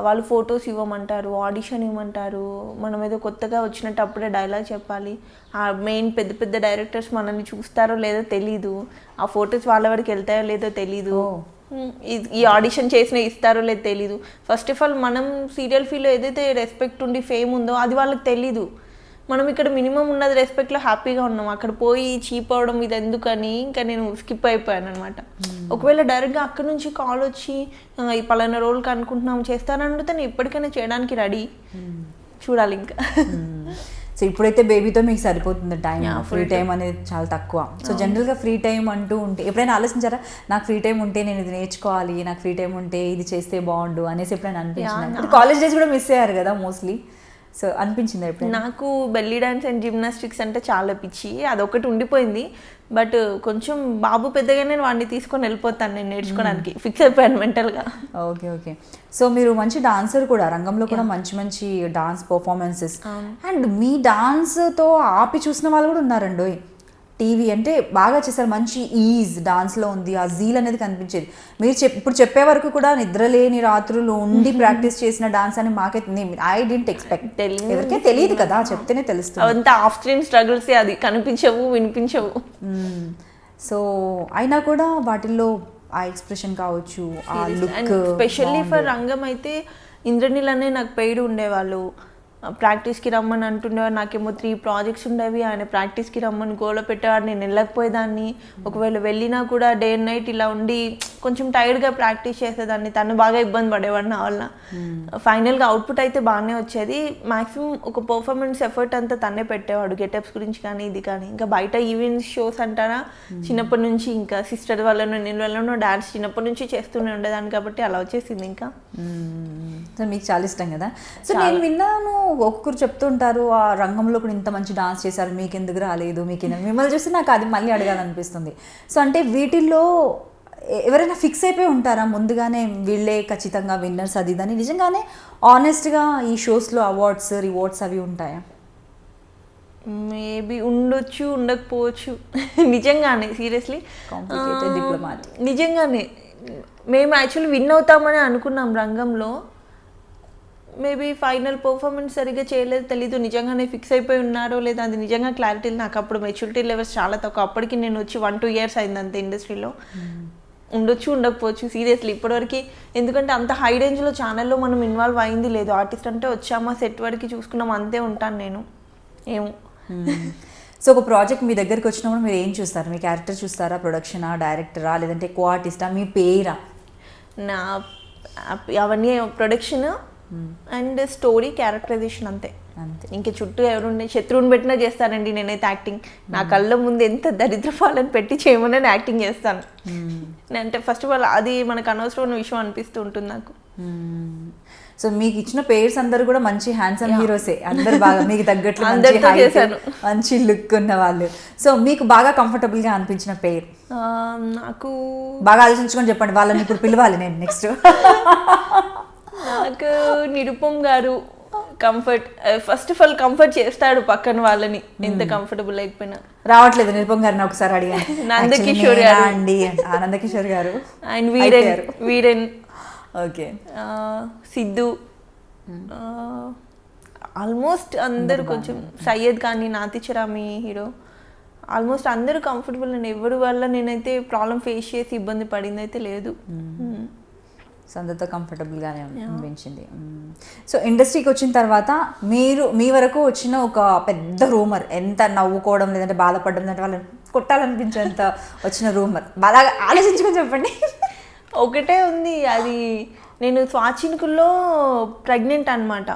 వాళ్ళు ఫొటోస్ ఇవ్వమంటారు, ఆడిషన్ ఇవ్వమంటారు, మనం ఏదో కొత్తగా వచ్చినట్టు అప్పుడే డైలాగ్ చెప్పాలి. ఆ మెయిన్ పెద్ద పెద్ద డైరెక్టర్స్ మనల్ని చూస్తారో లేదో తెలీదు, ఆ ఫొటోస్ వాళ్ళ వరకు వెళ్తాయో లేదో తెలీదు, ఈ ఆడిషన్ చేసిన ఇస్తారో లేదో తెలీదు. ఫస్ట్ ఆఫ్ ఆల్ మనం సీరియల్ ఫీల్డ్లో ఏదైతే రెస్పెక్ట్ ఉండి ఫేమ్ ఉందో అది వాళ్ళకి తెలీదు. మనం ఇక్కడ మినిమం ఉన్నది రెస్పెక్ట్లో హ్యాపీగా ఉన్నాం, అక్కడ పోయి చీప్ అవడం ఇది ఎందుకని ఇంకా నేను స్కిప్ అయిపోయాను అనమాట. ఒకవేళ డైరెక్ట్గా అక్కడ నుంచి కాల్ వచ్చి ఈ పలానా రోల్కి అనుకుంటున్నాం చేస్తానంటే నేను ఇప్పటికైనా చేయడానికి రెడీ, చూడాలి ఇంకా. సో ఇప్పుడైతే బేబీతో మీకు సరిపోతుంది టైం, ఫ్రీ టైం అనేది చాలా తక్కువ. సో జనరల్గా ఫ్రీ టైం అంటూ ఉంటే ఎప్పుడైనా ఆలోచించారా నాకు ఫ్రీ టైం ఉంటే నేను ఇది నేర్చుకోవాలి, నాకు ఫ్రీ టైం ఉంటే ఇది చేస్తే బాగుండు అనేసి ఎప్పుడైనా అనిపించింది? కాలేజ్ డేస్ కూడా మిస్ అయ్యారు కదా మోస్ట్లీ, సో అనిపించింది ఎప్పుడు? నాకు బెల్లీ డాన్స్ అండ్ జిమ్నాస్టిక్స్ అంటే చాలా పిచ్చి, అదొకటి ఉండిపోయింది. బట్ కొంచెం బాబు పెద్దగా నేను వాడిని తీసుకొని వెళ్ళిపోతాను నేను నేర్చుకోవడానికి, ఫిక్స్ అయిపోయాను మెంటల్గా. Okay okay. సో మీరు మంచి డాన్సర్ కూడా, రంగంలో కూడా మంచి మంచి డాన్స్ పర్ఫార్మెన్సెస్, అండ్ మీ డాన్స్తో ఆపి చూసిన వాళ్ళు కూడా ఉన్నారండి. టీవీ అంటే బాగా చేశారు, మంచి ఈజ్ డాన్స్లో ఉంది, ఆ జీల్ అనేది కనిపించేది. మీరు ఇప్పుడు చెప్పే వరకు కూడా నిద్రలేని రాత్రులు ఉండి ప్రాక్టీస్ చేసిన డాన్స్ అని మాకైతే ఐ డింట్ ఎక్స్పెక్ట్. ఎవరికే తెలియదు కదా, చెప్తేనే తెలుస్తుంది. అంతా ఆఫ్ స్క్రీన్ స్ట్రగుల్స్, అది కనిపించవు వినిపించవు. సో అయినా కూడా వాటిల్లో ఆ ఎక్స్ప్రెషన్ కావచ్చు, ఆ లుక్. స్పెషల్లీ ఫర్ రంగం అయితే ఇంద్రనీల్ అనే నాకు పెయిడ్ ఉండేవాళ్ళు, ప్రాక్టీస్కి రమ్మని అంటుండేవారు. నాకేమో 3 ప్రాజెక్ట్స్ ఉండేవి, ఆయన ప్రాక్టీస్కి రమ్మని గోలో పెట్టేవాడు, నేను వెళ్ళకపోయేదాన్ని. ఒకవేళ వెళ్ళినా కూడా డే అండ్ నైట్ ఇలా ఉండి కొంచెం టైర్డ్గా ప్రాక్టీస్ చేసేదాన్ని, తను బాగా ఇబ్బంది పడేవాడు నా వల్ల. ఫైనల్గా అవుట్పుట్ అయితే బాగానే వచ్చేది. మ్యాక్సిమం ఒక పర్ఫార్మెన్స్ ఎఫర్ట్ అంతా తనే పెట్టేవాడు, గెటప్స్ గురించి కానీ ఇది కానీ. ఇంకా బయట ఈవెంట్స్ షోస్ అంటారా, చిన్నప్పటి నుంచి ఇంకా సిస్టర్ వల్లనో నేను వల్లనో డాన్స్ చిన్నప్పటి నుంచి చేస్తూనే ఉండేదాన్ని, కాబట్టి అలా వచ్చేసింది. ఇంకా సో మీకు చాలా ఇష్టం కదా. సో నేను విన్నాను ఒక్కొక్కరు చెప్తుంటారు ఆ రంగంలో కూడా ఇంత మంచి డాన్స్ చేశారు, మీకు ఎందుకు రాలేదు, మీకు మిమ్మల్ని చూస్తే నాకు అది మళ్ళీ అడగాలనిపిస్తుంది. సో అంటే వీటిల్లో ఎవరైనా ఫిక్స్ అయిపోయి ఉంటారా ముందుగానే వీళ్ళే ఖచ్చితంగా విన్నర్స్ అది ఇదని? నిజంగానే ఆనెస్ట్గా ఈ షోస్లో అవార్డ్స్ రివార్డ్స్ అవి ఉంటాయా? మేబీ ఉండొచ్చు, ఉండకపోవచ్చు. నిజంగానే సీరియస్లీ కాంప్లికేటెడ్ డిప్లొమాటిక్. నిజంగానే మేము యాక్చువల్లీ విన్ అవుతామని అనుకున్నాం రంగంలో. మేబీ ఫైనల్ పర్ఫార్మెన్స్ సరిగ్గా చేయలేదు తెలీదు, నిజంగానే ఫిక్స్ అయిపోయి ఉన్నారో లేదా అది నిజంగా క్లారిటీ. నాకు అప్పుడు మెచ్యూరిటీ లెవెల్స్ చాలా తక్కువ, అప్పటికి నేను వచ్చి 1-2 years అయింది అంతే ఇండస్ట్రీలో. ఉండొచ్చు, ఉండకపోవచ్చు సీరియస్లీ ఇప్పటివరకు. ఎందుకంటే అంత హై రేంజ్లో ఛానల్లో మనం ఇన్వాల్వ్ అయింది లేదు. ఆర్టిస్ట్ అంటే వచ్చామా సెట్ వరకు చూసుకున్నాం అంతే ఉంటాను నేను. ఏమో. సో ఒక ప్రాజెక్ట్ మీ దగ్గరికి వచ్చినప్పుడు మీరు ఏం చూస్తారు? మీ క్యారెక్టర్ చూస్తారా, ప్రొడక్షనా, డైరెక్టరా, లేదంటే కో ఆర్టిస్టా, మీ పేరా? నా అవన్నీ ప్రొడక్షన్ అండ్ స్టోరీ, క్యారెక్టరైజేషన్ అంతే. ఇంకా చుట్టూ ఎవరుండే శత్రువుని పెట్టినా చేస్తానండి నేనైతే యాక్టింగ్. నా కళ్ళ ముందు ఎంత దరిద్రపాలని పెట్టి చేయమని నేను యాక్టింగ్ చేస్తాను. అంటే ఫస్ట్ ఆఫ్ ఆల్ అది మనకు అనవసరమైన విషయం అనిపిస్తూ ఉంటుంది నాకు. సో మీకు ఇచ్చిన పేర్స్ అందరు కూడా మంచి హ్యాండ్సమ్ హీరోసే, అందరు బాగా మీకు తగ్గట్లు మంచి లుక్ ఉన్న వాళ్ళు. సో మీకు బాగా కంఫర్టబుల్ గా అనిపించిన పేరు నాకు బాగా ఆలోచించుకొని చెప్పండి, వాళ్ళని ఇప్పుడు పిలవాలి నేను నెక్స్ట్. నాకు నిరుపమ్ గారు comfort. First of all comfort చేస్తాడు పక్కన వాళ్ళని, ఎంత కంఫర్టబుల్ అయిపోయినా. రావట్లేదు నిరుపం గారిని ఒకసారి అడిగాను. నందకిషోర్ Actually గారు. నేనా అండి ఆనందకిషోర్ గారు అండ్ అయిపోయారు. వీరెన్ ఓకే సిద్ధు ఆల్మోస్ట్ అందరు కొంచెం సయ్యద్ కానీ నాతిచరామి హీరో ఆల్మోస్ట్ అందరూ కంఫర్టబుల్ అండి. ఎవరి వల్ల నేనైతే ప్రాబ్లం ఫేస్ చేసి ఇబ్బంది పడింది అయితే లేదు. సో అందరితో కంఫర్టబుల్గానే అనిపించింది. సో ఇండస్ట్రీకి వచ్చిన తర్వాత మీరు మీ వరకు వచ్చిన ఒక పెద్ద రూమర్, ఎంత నవ్వుకోవడం లేదంటే బాధపడడం లేదంటే వాళ్ళని కొట్టాలనిపించేంత వచ్చిన రూమర్ బాగా ఆలోచించుకొని చెప్పండి. ఒకటే ఉంది, అది నేను స్వాచిన్కుల్లో ప్రెగ్నెంట్ అనమాట.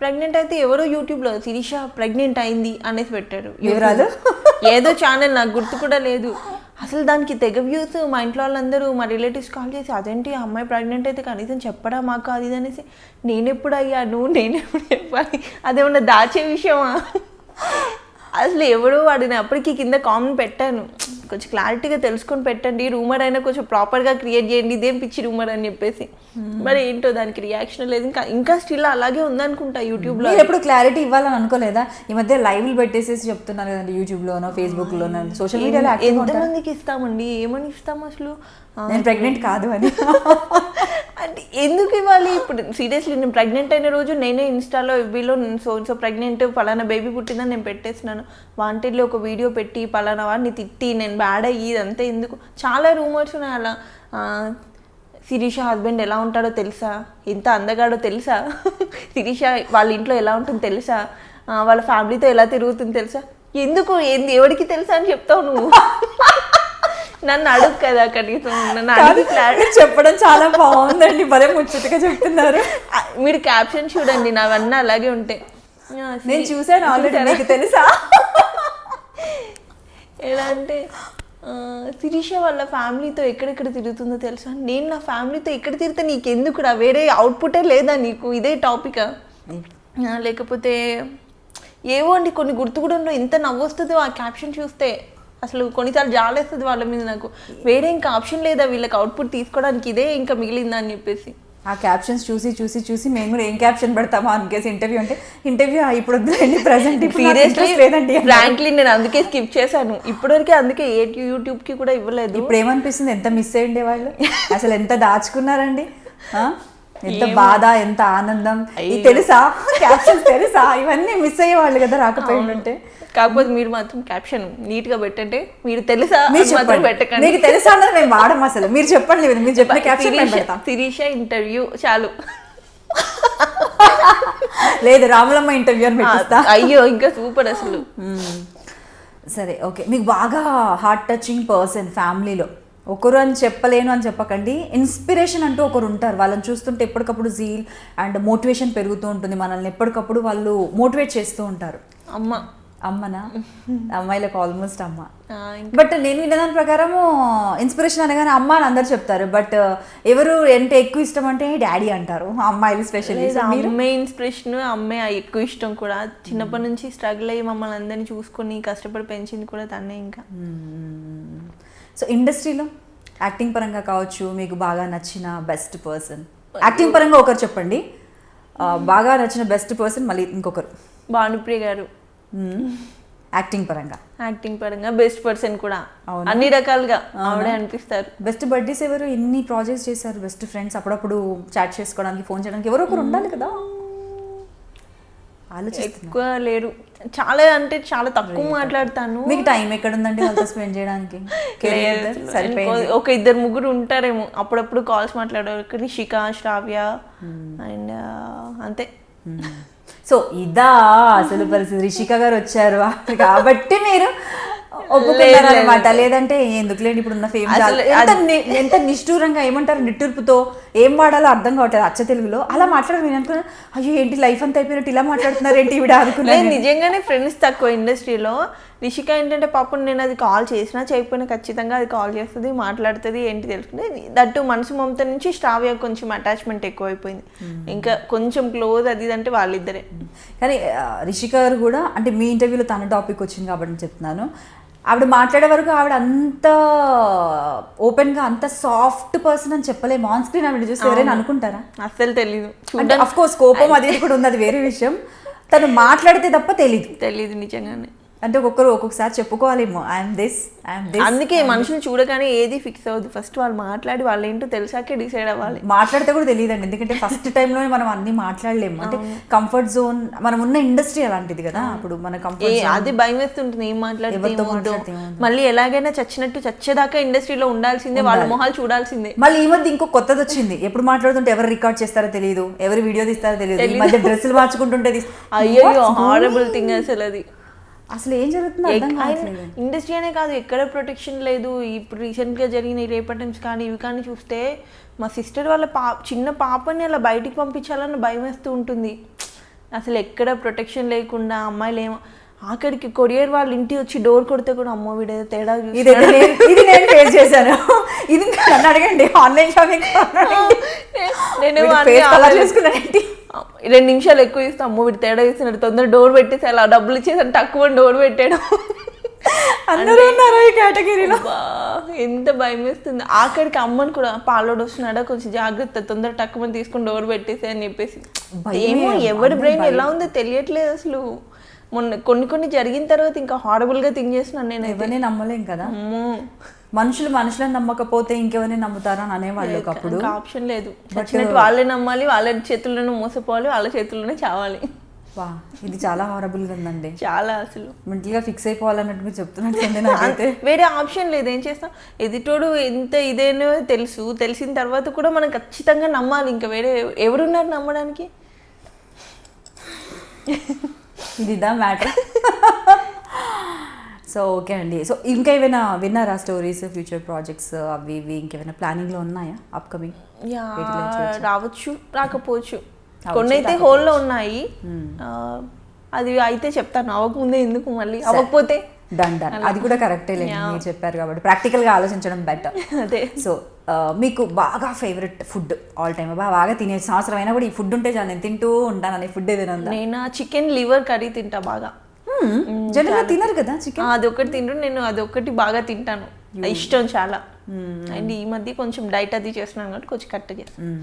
ప్రెగ్నెంట్ అయితే ఎవరో యూట్యూబ్లో శిరీష ప్రెగ్నెంట్ అయింది అనేసి పెట్టారు వివరాలు. ఏదో ఛానల్ నాకు గుర్తు కూడా లేదు. అసలు దానికి తెగ వ్యూస్. మా ఇంట్లో వాళ్ళందరూ మా రిలేటివ్స్ కాల్ చేసి అదేంటి అమ్మాయి ప్రెగ్నెంట్ అయితే కనీసం చెప్పడా మాకు అది ఇది అనేసి, నేనెప్పుడు అయ్యాను నేనెప్పుడు చెప్పాలి, అదేమన్నా దాచే విషయమా? అసలు ఎవడో వాడిని అప్పటికి కింద కామెంట్ పెట్టాను, కొంచెం క్లారిటీగా తెలుసుకొని పెట్టండి, రూమర్ అయినా కొంచెం ప్రాపర్గా క్రియేట్ చేయండి, ఇదేం పిచ్చి రూమర్ అని చెప్పేసి. మరి ఏంటో దానికి రియాక్షన్ లేదు, ఇంకా స్టిల్ అలాగే ఉందనుకుంటా యూట్యూబ్లో. ఎప్పుడు క్లారిటీ ఇవ్వాలని అనుకోలేదా? ఈ మధ్య లైవ్లు పెట్టేసేసి చెప్తున్నారు కదండి యూట్యూబ్లోనో ఫేస్బుక్లోనో సోషల్ మీడియాలో. ఎంతమందికి ఇస్తామండి, ఏమని ఇస్తాం అసలు? నేను ప్రెగ్నెంట్ కాదు అని అంటే ఎందుకు ఇవ్వాలి? ఇప్పుడు సీరియస్లీ నేను ప్రెగ్నెంట్ అయిన రోజు నేనే ఇన్స్టాలో ఎఫ్బీలో సో ప్రెగ్నెంట్ పలానా బేబీ పుట్టిందని నేను పెట్టేసినాను. వాంటెడ్లో ఒక వీడియో పెట్టి పలానా వాడిని తిట్టి నేను బ్యాడ్ అయ్యి ఇదంతా ఎందుకు? చాలా రూమర్స్ ఉన్నాయి అలా. శిరీష హస్బెండ్ ఎలా ఉంటాడో తెలుసా, ఎంత అందగాడో తెలుసా, శిరీష వాళ్ళ ఇంట్లో ఎలా ఉంటుందో తెలుసా, వాళ్ళ ఫ్యామిలీతో ఎలా తిరుగుతుందో తెలుసా? ఎందుకు ఎవరికి తెలుసా అని చెప్తావు నువ్వు? నన్ను అడుగు కదా కనీసం, నన్ను అడిగి క్లారిటీ చెప్పడం చాలా బాగుందండి, భలే ముచ్చటగా చెప్తున్నారు. మీరు క్యాప్షన్ చూడండి, నావన్నీ అలాగే ఉంటాయి. నేను చూసాను ఆల్రెడీ, మీకు తెలుసా? ఎలా అంటే శిరీష వాళ్ళ ఫ్యామిలీతో ఎక్కడెక్కడ తిరుగుతుందో తెలుసా? నేను నా ఫ్యామిలీతో ఎక్కడ తిరిగితే నీకెందుకురా, వేరే అవుట్పుటే లేదా నీకు, ఇదే టాపికా? లేకపోతే ఏవో అండి కొన్ని గుర్తు కూడా ఉండవు, ఎంత నవ్వొస్తుందో ఆ క్యాప్షన్ చూస్తే. అసలు కొన్నిసార్లు జాలేస్తుంది వాళ్ళ మీద నాకు, వేరే ఇంకా ఆప్షన్ లేదా వీళ్ళకి అవుట్పుట్ తీసుకోవడానికి, ఇదే ఇంకా మిగిలిందా అని చెప్పేసి. ఆ క్యాప్షన్స్ చూసి చూసి చూసి మేము కూడా ఏం క్యాప్షన్ పెడతామా అనికేసి ఇంటర్వ్యూ అంటే ఇంటర్వ్యూ ఇప్పుడు వద్దులేండి ప్రెసెంట్ సీరియస్లీ లేదండి. ఫ్రాంక్లీ నేను అందుకే స్కిప్ చేశాను ఇప్పటివరకు, అందుకే యూట్యూబ్కి కూడా ఇవ్వలేదు. ఇప్పుడు ఏమనిపిస్తుంది, ఎంత మిస్ అయ్యండి వాళ్ళు, అసలు ఎంత దాచుకున్నారండి, ఎంత బాధ ఎంత ఆనందం తెలుసా, క్యాప్షన్స్ తెలుసా, ఇవన్నీ మిస్ అయ్యేవాళ్ళు కదా రాకపోయిందంటే. కాకపోతే మీరు మాత్రం క్యాప్షన్ నీట్ గా పెట్టంటే, మీరు తెలుసా మాత్రం పెట్టకండి. మీకు తెలుసా అన్నది మేము వాడము అసలు, మీరు చెప్పండి, మీరు చెప్పిన క్యాప్షన్ పెడతాం. శిరీష ఇంటర్వ్యూ చాలు. లేదు రాములమ్మ ఇంటర్వ్యూ అని పెట్టిస్తా. అయ్యో ఇంకా సూపర్ అసలు. సరే ఓకే, మీకు బాగా హార్ట్ టచింగ్ పర్సన్ ఫ్యామిలీలో ఒకరు అని చెప్పలేను అని చెప్పకండి, ఇన్స్పిరేషన్ అంటూ ఒకరు ఉంటారు, వాళ్ళని చూస్తుంటే ఎప్పటికప్పుడు జీల్ అండ్ మోటివేషన్ పెరుగుతూ ఉంటుంది, మనల్ని ఎప్పటికప్పుడు వాళ్ళు మోటివేట్ చేస్తూ ఉంటారు. అమ్మనా? అమ్మాయిలకు ఆల్మోస్ట్ అమ్మ. బట్ నేను విన్నదాని ప్రకారము ఇన్స్పిరేషన్ అనగానే అమ్మ అని అందరు చెప్తారు, బట్ ఎవరు అంటే ఎక్కువ ఇష్టం అంటే డాడీ అంటారు అమ్మాయిలు స్పెషల్లీ. అమ్మే ఇన్స్పిరేషన్, అమ్మే ఎక్కువ ఇష్టం కూడా. చిన్నప్పటి నుంచి స్ట్రగుల్ అయ్యి మమ్మల్ని అందరినీ చూసుకొని కష్టపడి పెంచింది కూడా తనే. ఇంకా సో ఇండస్ట్రీలో యాక్టింగ్ పరంగా కావచ్చు, మీకు బాగా నచ్చిన బెస్ట్ పర్సన్, యాక్టింగ్ పరంగా ఒకరు చెప్పండి, బాగా నచ్చిన బెస్ట్ పర్సన్ మళ్ళీ ఇంకొకరు. భానుప్రియ గారు. యాక్టింగ్ పరంగా బెస్ట్ పర్సన్ కూడా, అన్ని రకాలుగా ఆవిడే అనిపిస్తారు. బెస్ట్ బడ్డీస్ ఎవరు, ఎన్ని ప్రాజెక్ట్స్ చేశారు, బెస్ట్ ఫ్రెండ్స్, అప్పుడప్పుడు చాట్ చేసుకోవడానికి ఫోన్ చేయడానికి ఎవరో ఒకరు ఉండాలి కదా. ఎక్కువ లేరు, చాలా అంటే చాలా తక్కువ మాట్లాడతాను. మీకు టైం ఎక్కడ ఉందండి వాళ్ళతో స్పెండ్ చేయడానికి? ఒక ఇద్దరు ముగ్గురు ఉంటారేమో, అప్పుడప్పుడు కాల్స్ మాట్లాడారు, రిషిక, శ్రావ్య అండ్ అంతే. సో ఇదా అసలు పరిస్థితి, రిషిక గారు వచ్చారు కాబట్టి మీరు ఒప్పుకున్నారు అనమాట, లేదంటే ఎందుకులేండి ఇప్పుడున్న ఫేమ్ ఎంత నిష్ఠూరంగా ఏమంటారు నిట్టూర్పుతో ఏం వాడాలో అర్థం కావట్లేదు అచ్చ తెలుగులో అలా మాట్లాడారు. నేను అనుకున్నాను అయ్యో ఏంటి లైఫ్ అంతా అయిపోయినట్టు ఇలా మాట్లాడుతున్నారు ఏంటి ఈవిడ అనుకున్నాను. నిజంగానే ఫ్రెండ్స్ తక్కువ ఇండస్ట్రీలో. రిషిక ఏంటంటే పాపం నేను అది కాల్ చేసినా చేయకపోయినా ఖచ్చితంగా అది కాల్ చేస్తుంది, మాట్లాడుతుంది, ఏంటి తెలుసుకుంటే. దట్టు మనసు మమత నుంచి శ్రావ్య కొంచెం అటాచ్మెంట్ ఎక్కువైపోయింది, ఇంకా కొంచెం క్లోజ్ అది అంటే వాళ్ళిద్దరే. కానీ రిషిక గారు కూడా అంటే మీ ఇంటర్వ్యూలో తన టాపిక్ వచ్చింది కాబట్టి చెప్తున్నాను, ఆవిడ మాట్లాడే వరకు ఆవిడ అంత ఓపెన్గా అంత సాఫ్ట్ పర్సన్ అని చెప్పలేము. ఆన్ స్క్రీన్ ఆవిడ చూస్తే ఎవరైనా అనుకుంటారా? అస్సలు తెలీదు. అంటే అఫ్ కోర్స్ కోపం అది కూడా ఉంది, అది వేరే విషయం. తను మాట్లాడితే తప్ప తెలీదు నిజంగానే. అంటే ఒక్కొక్కసారి చెప్పుకోవాలేమో ఐఎమ్ దిస్. అందుకే మనుషులు చూడగానే ఏది ఫిక్స్ అవ్వదు, ఫస్ట్ వాళ్ళు మాట్లాడి వాళ్ళు ఏంటో తెలిసాకే డిసైడ్ అవ్వాలి. మాట్లాడితే కూడా తెలియదండి, ఎందుకంటే ఫస్ట్ టైంలో మనం అన్ని మాట్లాడలేము. అంటే కంఫర్ట్ జోన్, మనం ఉన్న ఇండస్ట్రీ అలాంటిది కదా, అప్పుడు మన కంఫర్ట్ అది భయం వేస్తుంటుంది, ఏం మాట్లాడితే మళ్ళీ ఎలాగైనా చచ్చేదాకా ఇండస్ట్రీలో ఉండాల్సిందే, వాళ్ళ మొహాలు చూడాల్సిందే. మళ్ళీ ఈ మధ్య ఇంకో కొత్తది వచ్చింది, ఎప్పుడు మాట్లాడుతుంటే ఎవరు రికార్డ్ చేస్తారో తెలియదు, ఎవరు వీడియో తీస్తారో తెలియదు, ఈ మధ్య డ్రెస్సులు మార్చుకుంటుంటే అయ్యో హారబుల్ థింగ్ అసలు ఏం జరుగుతుంది అర్థం కావట్లేదు. ఇండస్ట్రీ అనే కాదు, ఎక్కడ ప్రొటెక్షన్ లేదు. ఇప్పుడు రీసెంట్గా జరిగిన ఈ రేపర్ టైమ్స్ కానీ ఇవి కానీ చూస్తే మా సిస్టర్ వాళ్ళ చిన్న పాపని అలా బయటికి పంపించాలని భయం వేస్తూ ఉంటుంది. అసలు ఎక్కడ ప్రొటెక్షన్ లేకుండా అమ్మాయిలు ఏమో ఆఖరికి కొరియర్ వాళ్ళ ఇంటి వచ్చి డోర్ కొడితే కూడా అమ్మో వీడేదో తేడా ఇది నేను ఫేస్ చేశాను. ఇది నన్ను అడగండి, ఆన్లైన్ షాపింగ్ నేను 2 నిమిషాలు ఎక్కువ ఇస్తాను, అమ్మో వీడు తేడా ఇస్తున్నాడు, తొందర డోర్ పెట్టేసి అలా డబ్బులు ఇచ్చేసాను, తక్కువ డోర్ పెట్టాడు. అందరూ ఉన్నారు ఈ కేటగిరీలో. ఎంత భయం వేస్తుంది. ఆఖరికి అమ్మని కూడా పాలోడు వస్తున్నాడా కొంచెం జాగ్రత్త, తొందర తక్కువ తీసుకుని డోర్ పెట్టేసి అని చెప్పేసి. ఏమో ఎవరి బ్రెయిన్ ఎలా ఉందో తెలియట్లేదు అసలు. మొన్న కొన్ని జరిగిన తర్వాత ఇంకా హారబుల్ గా థింక్ చేస్తున్నాను నేను. ఎవరిని నమ్మలేం కదా, మనుషులను నమ్మకపోతే ఇంకెవరిని నమ్ముతారా అని అనేవాళ్ళు ఒకప్పుడు. ఆప్షన్ లేదు, వచ్చినట్టు వాళ్ళే నమ్మాలి, వాళ్ళ చేతుల్లోనే మోసపోవాలి, వాళ్ళ చేతుల్లోనే చావాలి. వా, ఇది చాలా హారబుల్ గా ఉందండి. చాలా అసలు మెంటల్ గా ఫిక్స్ అయిపోవాలన్నట్టు చెప్తున్నట్టుంది నాకైతే. వేరే ఆప్షన్ లేదు, ఏం చేస్తాం. ఎదుటోడు ఎంత ఇదేనో తెలిసిన తర్వాత కూడా మనం ఖచ్చితంగా నమ్మాలి, ఇంకా వేరే ఎవరున్నారు నమ్మడానికి. ఇదిదా మ్యాటర్. సో ఓకే అండి. సో ఇంకా ఏమైనా విన్నారా స్టోరీస్, ఫ్యూచర్ ప్రాజెక్ట్స్ అవి ఇవి ఇంకేమైనా ప్లానింగ్లో ఉన్నాయా అప్కమింగ్? రావచ్చు రాకపోవచ్చు, కొన్ని అయితే హోల్లో ఉన్నాయి. అది అయితే చెప్తాను, అవ్వకముందే ఎందుకు మళ్ళీ, అవ్వకపోతే డన్. అది కూడా కరెక్టే లేదు, మీరు చెప్పారు కాబట్టి ప్రాక్టికల్గా ఆలోచించడం బెటర్. అదే. సో మీకు బాగా ఫేవరెట్ ఫుడ్ ఆల్ టైమ్, బాగా తినే సంవత్సరం అయినా కూడా ఈ ఫుడ్ ఉంటే చాలు నేను తింటూ ఉంటాను అనే ఫుడ్ ఏదైనా ఉందా? నేను చికెన్ లివర్ కర్రీ తింటా బాగా. జనరల్గా తినరు కదా చికెన్, అదొకటి తింటూ నేను అదొకటి బాగా తింటాను, ఇష్టం చాలా. అండ్ ఈ మధ్య కొంచెం డైట్ అది చేస్తున్నాను కాబట్టి కొంచెం కట్ చేస్తాను.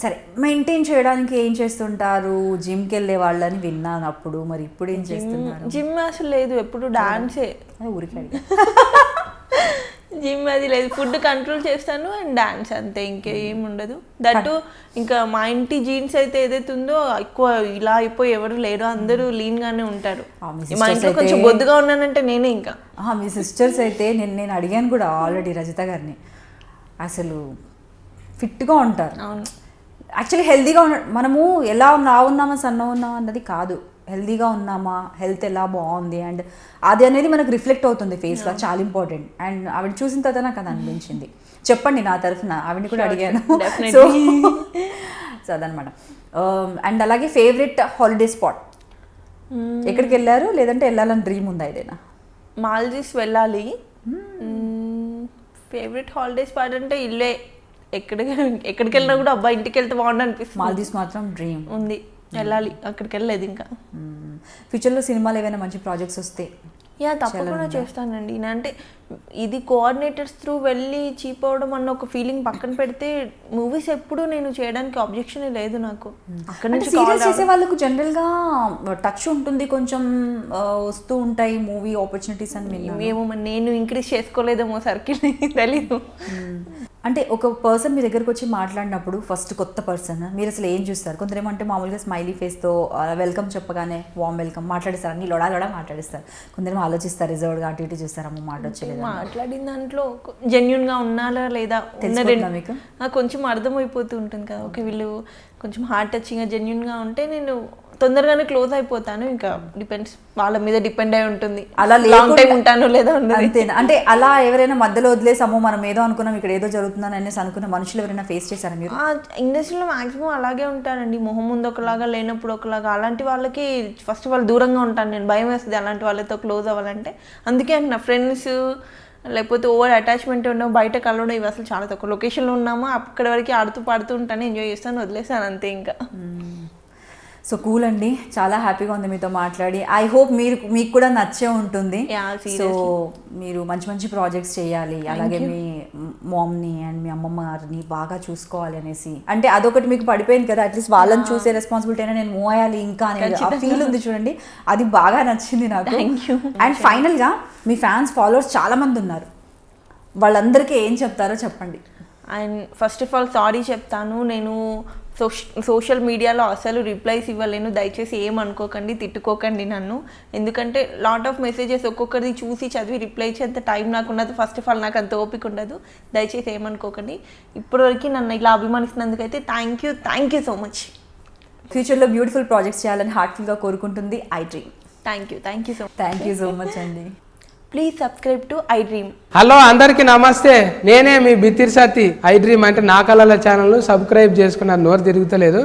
సరే, మెయింటైన్ చేయడానికి ఏం చేస్తుంటారు? జిమ్కి వెళ్ళే వాళ్ళని విన్నాను అప్పుడు, మరి ఇప్పుడు ఏం చేస్తున్నారు? జిమ్ అసలు లేదు, ఎప్పుడు డాన్సే. ఊరికి జిమ్ అది లేదు, ఫుడ్ కంట్రోల్ చేస్తాను అండ్ డాన్స్, అంతే, ఇంకేం ఉండదు. దట్టు ఇంకా మా ఇంటి జీన్స్ అయితే ఏదైతే ఉందో ఎక్కువ ఇలా అయిపోయి ఎవరు లేరు, అందరూ లీన్ గానే ఉంటారు. మా ఇంట్లో కొంచెం బొద్దుగా ఉన్నానంటే నేనే. ఇంకా మీ సిస్టర్స్ అయితే నేను అడిగాను కూడా ఆల్రెడీ రజిత గారిని, అసలు ఫిట్గా ఉంటారు. అవును, యాక్చువల్లీ హెల్తీగా మనము ఎలా ఉన్నామా సన్న ఉన్నామా అన్నది కాదు, హెల్తీగా ఉన్నామా, హెల్త్ ఎలా బాగుంది అండ్ అది అనేది మనకు రిఫ్లెక్ట్ అవుతుంది ఫేస్లో, చాలా ఇంపార్టెంట్. అండ్ ఆవిడ చూసిన తర్వాత నాకు అది అనిపించింది. చెప్పండి నా తరఫున, ఆవిడని కూడా అడిగాను. సో అదనమాట. అండ్ అలాగే ఫేవరెట్ హాలిడే స్పాట్ ఎక్కడికి వెళ్ళారు, లేదంటే వెళ్ళాలని డ్రీమ్ ఉందా ఏదైనా? మాల్దీవ్స్ వెళ్ళాలి. ఫేవరెట్ హాలిడే స్పాట్ అంటే ఇల్లే, ఎక్కడికి వెళ్ళినా కూడా అబ్బా ఇంటికి వెళ్తే బాగుండు అనిపిస్తుంది. మాల్దీవ్స్ మాత్రం డ్రీమ్ ఉంది, వెళ్ళాలి, అక్కడికి వెళ్ళలేదు ఇంకా. ఫ్యూచర్లో సినిమాలు ఏమైనా మంచి ప్రాజెక్ట్స్ వస్తే తప్పకుండా చేస్తానండి. అంటే ఇది కోఆర్డినేటర్స్ త్రూ వెళ్ళి చీప్ అవడం అన్న ఒక ఫీలింగ్ పక్కన పెడితే మూవీస్ ఎప్పుడు నేను చేయడానికి అబ్జెక్షన్ లేదు నాకు. అక్కడ నుంచి సీరియల్స్ చేసే వాళ్ళకు జనరల్గా టచ్ ఉంటుంది, కొంచెం వస్తూ ఉంటాయి మూవీ ఆపర్చునిటీస్ అని. ఏమో నేను ఇంక్రీజ్ చేసుకోలేదేమో సర్కిల్, తెలీదు. అంటే ఒక పర్సన్ మీ దగ్గరకు వచ్చి మాట్లాడినప్పుడు ఫస్ట్ కొత్త పర్సన్ మీరు అసలు ఏం చూస్తారు? కొందరేమంటే మామూలుగా స్మైలీ ఫేస్తో వెల్కమ్ చెప్పగానే వామ్ వెల్కమ్ మాట్లాడిస్తారు, అన్ని లొడా మాట్లాడిస్తారు. కొందరేమో ఆలోచిస్తారు, రిజర్వ్డ్గా అటు ఇటు చూస్తారు, అమ్మ మాట వచ్చేది. మాట్లాడిన దాంట్లో జెన్యున్గా ఉన్నారా లేదా మీకు కొంచెం అర్థమైపోతూ ఉంటుంది కదా. ఓకే వీళ్ళు కొంచెం హార్ట్ టచింగ్గా జెన్యున్గా ఉంటే నేను తొందరగానే క్లోజ్ అయిపోతాను. ఇంకా డిపెండ్స్, వాళ్ళ మీద డిపెండ్ అయి ఉంటుంది, అలా లాంగ్ టైం ఉంటాను లేదా అంతేనా? అంటే అలా ఎవరైనా మధ్యలో వదిలేసామో మనం ఏదో అనుకున్నాం ఇక్కడ ఏదో జరుగుతుందని అనేసి అనుకున్న మనుషులు ఎవరైనా ఫేస్ చేశారా మీరు? ఇండస్ట్రీలో మాక్సిమం అలాగే ఉంటారండి, మొహం ముందు ఒకలాగా లేనప్పుడు ఒకలాగా. అలాంటి వాళ్ళకి ఫస్ట్ ఆఫ్ ఆల్ దూరంగా ఉంటాను నేను, భయం వేస్తుంది అలాంటి వాళ్ళతో క్లోజ్ అవ్వాలంటే. అందుకే నా ఫ్రెండ్స్ లేకపోతే ఓవర్ అటాచ్మెంట్ ఉన్నాము, బయట కలవడం ఇవి అసలు చాలా తక్కువ. లొకేషన్లో ఉన్నామా అక్కడి వరకు ఆడుతూ పాడుతూ ఉంటాను, ఎంజాయ్ చేస్తాను, వదిలేస్తాను అంతే. ఇంకా సో కూల్ అండి, చాలా హ్యాపీగా ఉంది మీతో మాట్లాడి. ఐ హోప్ మీకు కూడా నచ్చే ఉంటుంది. Yeah, so seriously. మీరు మంచి మంచి ప్రాజెక్ట్స్ చేయాలి, అలాగే మీ మామ్ని అండ్ మీ అమ్మమ్మ గారిని బాగా చూసుకోవాలి అనేసి. అంటే అదొకటి మీకు పడిపోయింది కదా, అట్లీస్ట్ వాళ్ళని చూసే రెస్పాన్సిబిలిటీ అయినా నేను మూవ్ అయ్యాలి ఇంకా అనేది ఆ ఫీల్ ఉంది చూడండి, అది బాగా నచ్చింది నాకు. Thank you. అండ్ ఫైనల్గా మీ ఫ్యాన్స్ ఫాలోవర్స్ చాలా మంది ఉన్నారు, వాళ్ళందరికీ ఏం చెప్తారో చెప్పండి. And first of all sorry చెప్తాను, నేను సోషల్ మీడియాలో అసలు రిప్లైస్ ఇవ్వలేను, దయచేసి ఏమనుకోకండి, తిట్టుకోకండి నన్ను. ఎందుకంటే లాట్ ఆఫ్ మెసేజెస్ ఒక్కొక్కరిది చూసి చదివి రిప్లై ఇచ్చేంత టైం నాకు ఉండదు. ఫస్ట్ ఆఫ్ ఆల్ నాకు అంత ఓపిక ఉండదు, దయచేసి ఏమనుకోకండి. ఇప్పటివరకు నన్ను ఇలా అభిమానిస్తున్నందుకైతే థ్యాంక్ యూ సో మచ్. ఫ్యూచర్లో బ్యూటిఫుల్ ప్రాజెక్ట్స్ చేయాలని హార్ట్ఫుల్గా కోరుకుంటుంది I Dream. Thank you so much. Thank you so much అండి. Please subscribe to I Dream. Hello అందరికీ నమస్తే, నేనే మీ బిత్తిరి సత్తి. ఐ డ్రీమ్ అంటే నా కళల ఛానల్ను సబ్స్క్రైబ్ చేసుకున్నారు, నోరు తిరుగుతలేదు.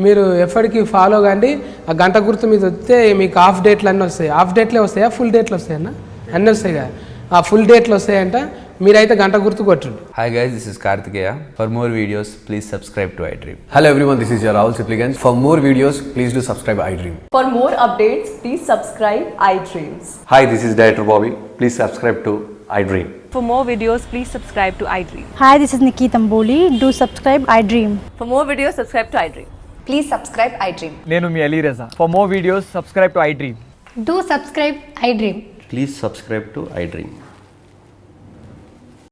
మీరు ఎప్పటికీ ఫాలో కండి. ఆ గంట గుర్తు మీద వస్తే మీకు హాఫ్ డేట్లు అన్నీ వస్తాయి. హాఫ్ డేట్లే వస్తాయా, ఫుల్ డేట్లు వస్తాయన్న? అన్నీ వస్తాయి కదా, ఆ ఫుల్ డేట్లు వస్తాయంట. మీరైతే గంట గుర్తు కొట్టండి. Hi guys, this is Kartikeya. For more videos, please subscribe to iDream. Hello everyone, this is your Rahul Sipligans. For more videos, please do subscribe iDream. For more updates, please subscribe iDreams. Hi, this is Director Bobby. Please subscribe to iDream. For more videos, please subscribe to iDream. Hi, this is Nikki Tamboli. Do subscribe iDream. For more videos, subscribe to iDream. Please subscribe iDream. నేను మీ అలీ రజా. For more videos, subscribe to iDream. Do subscribe iDream. Please subscribe to iDream.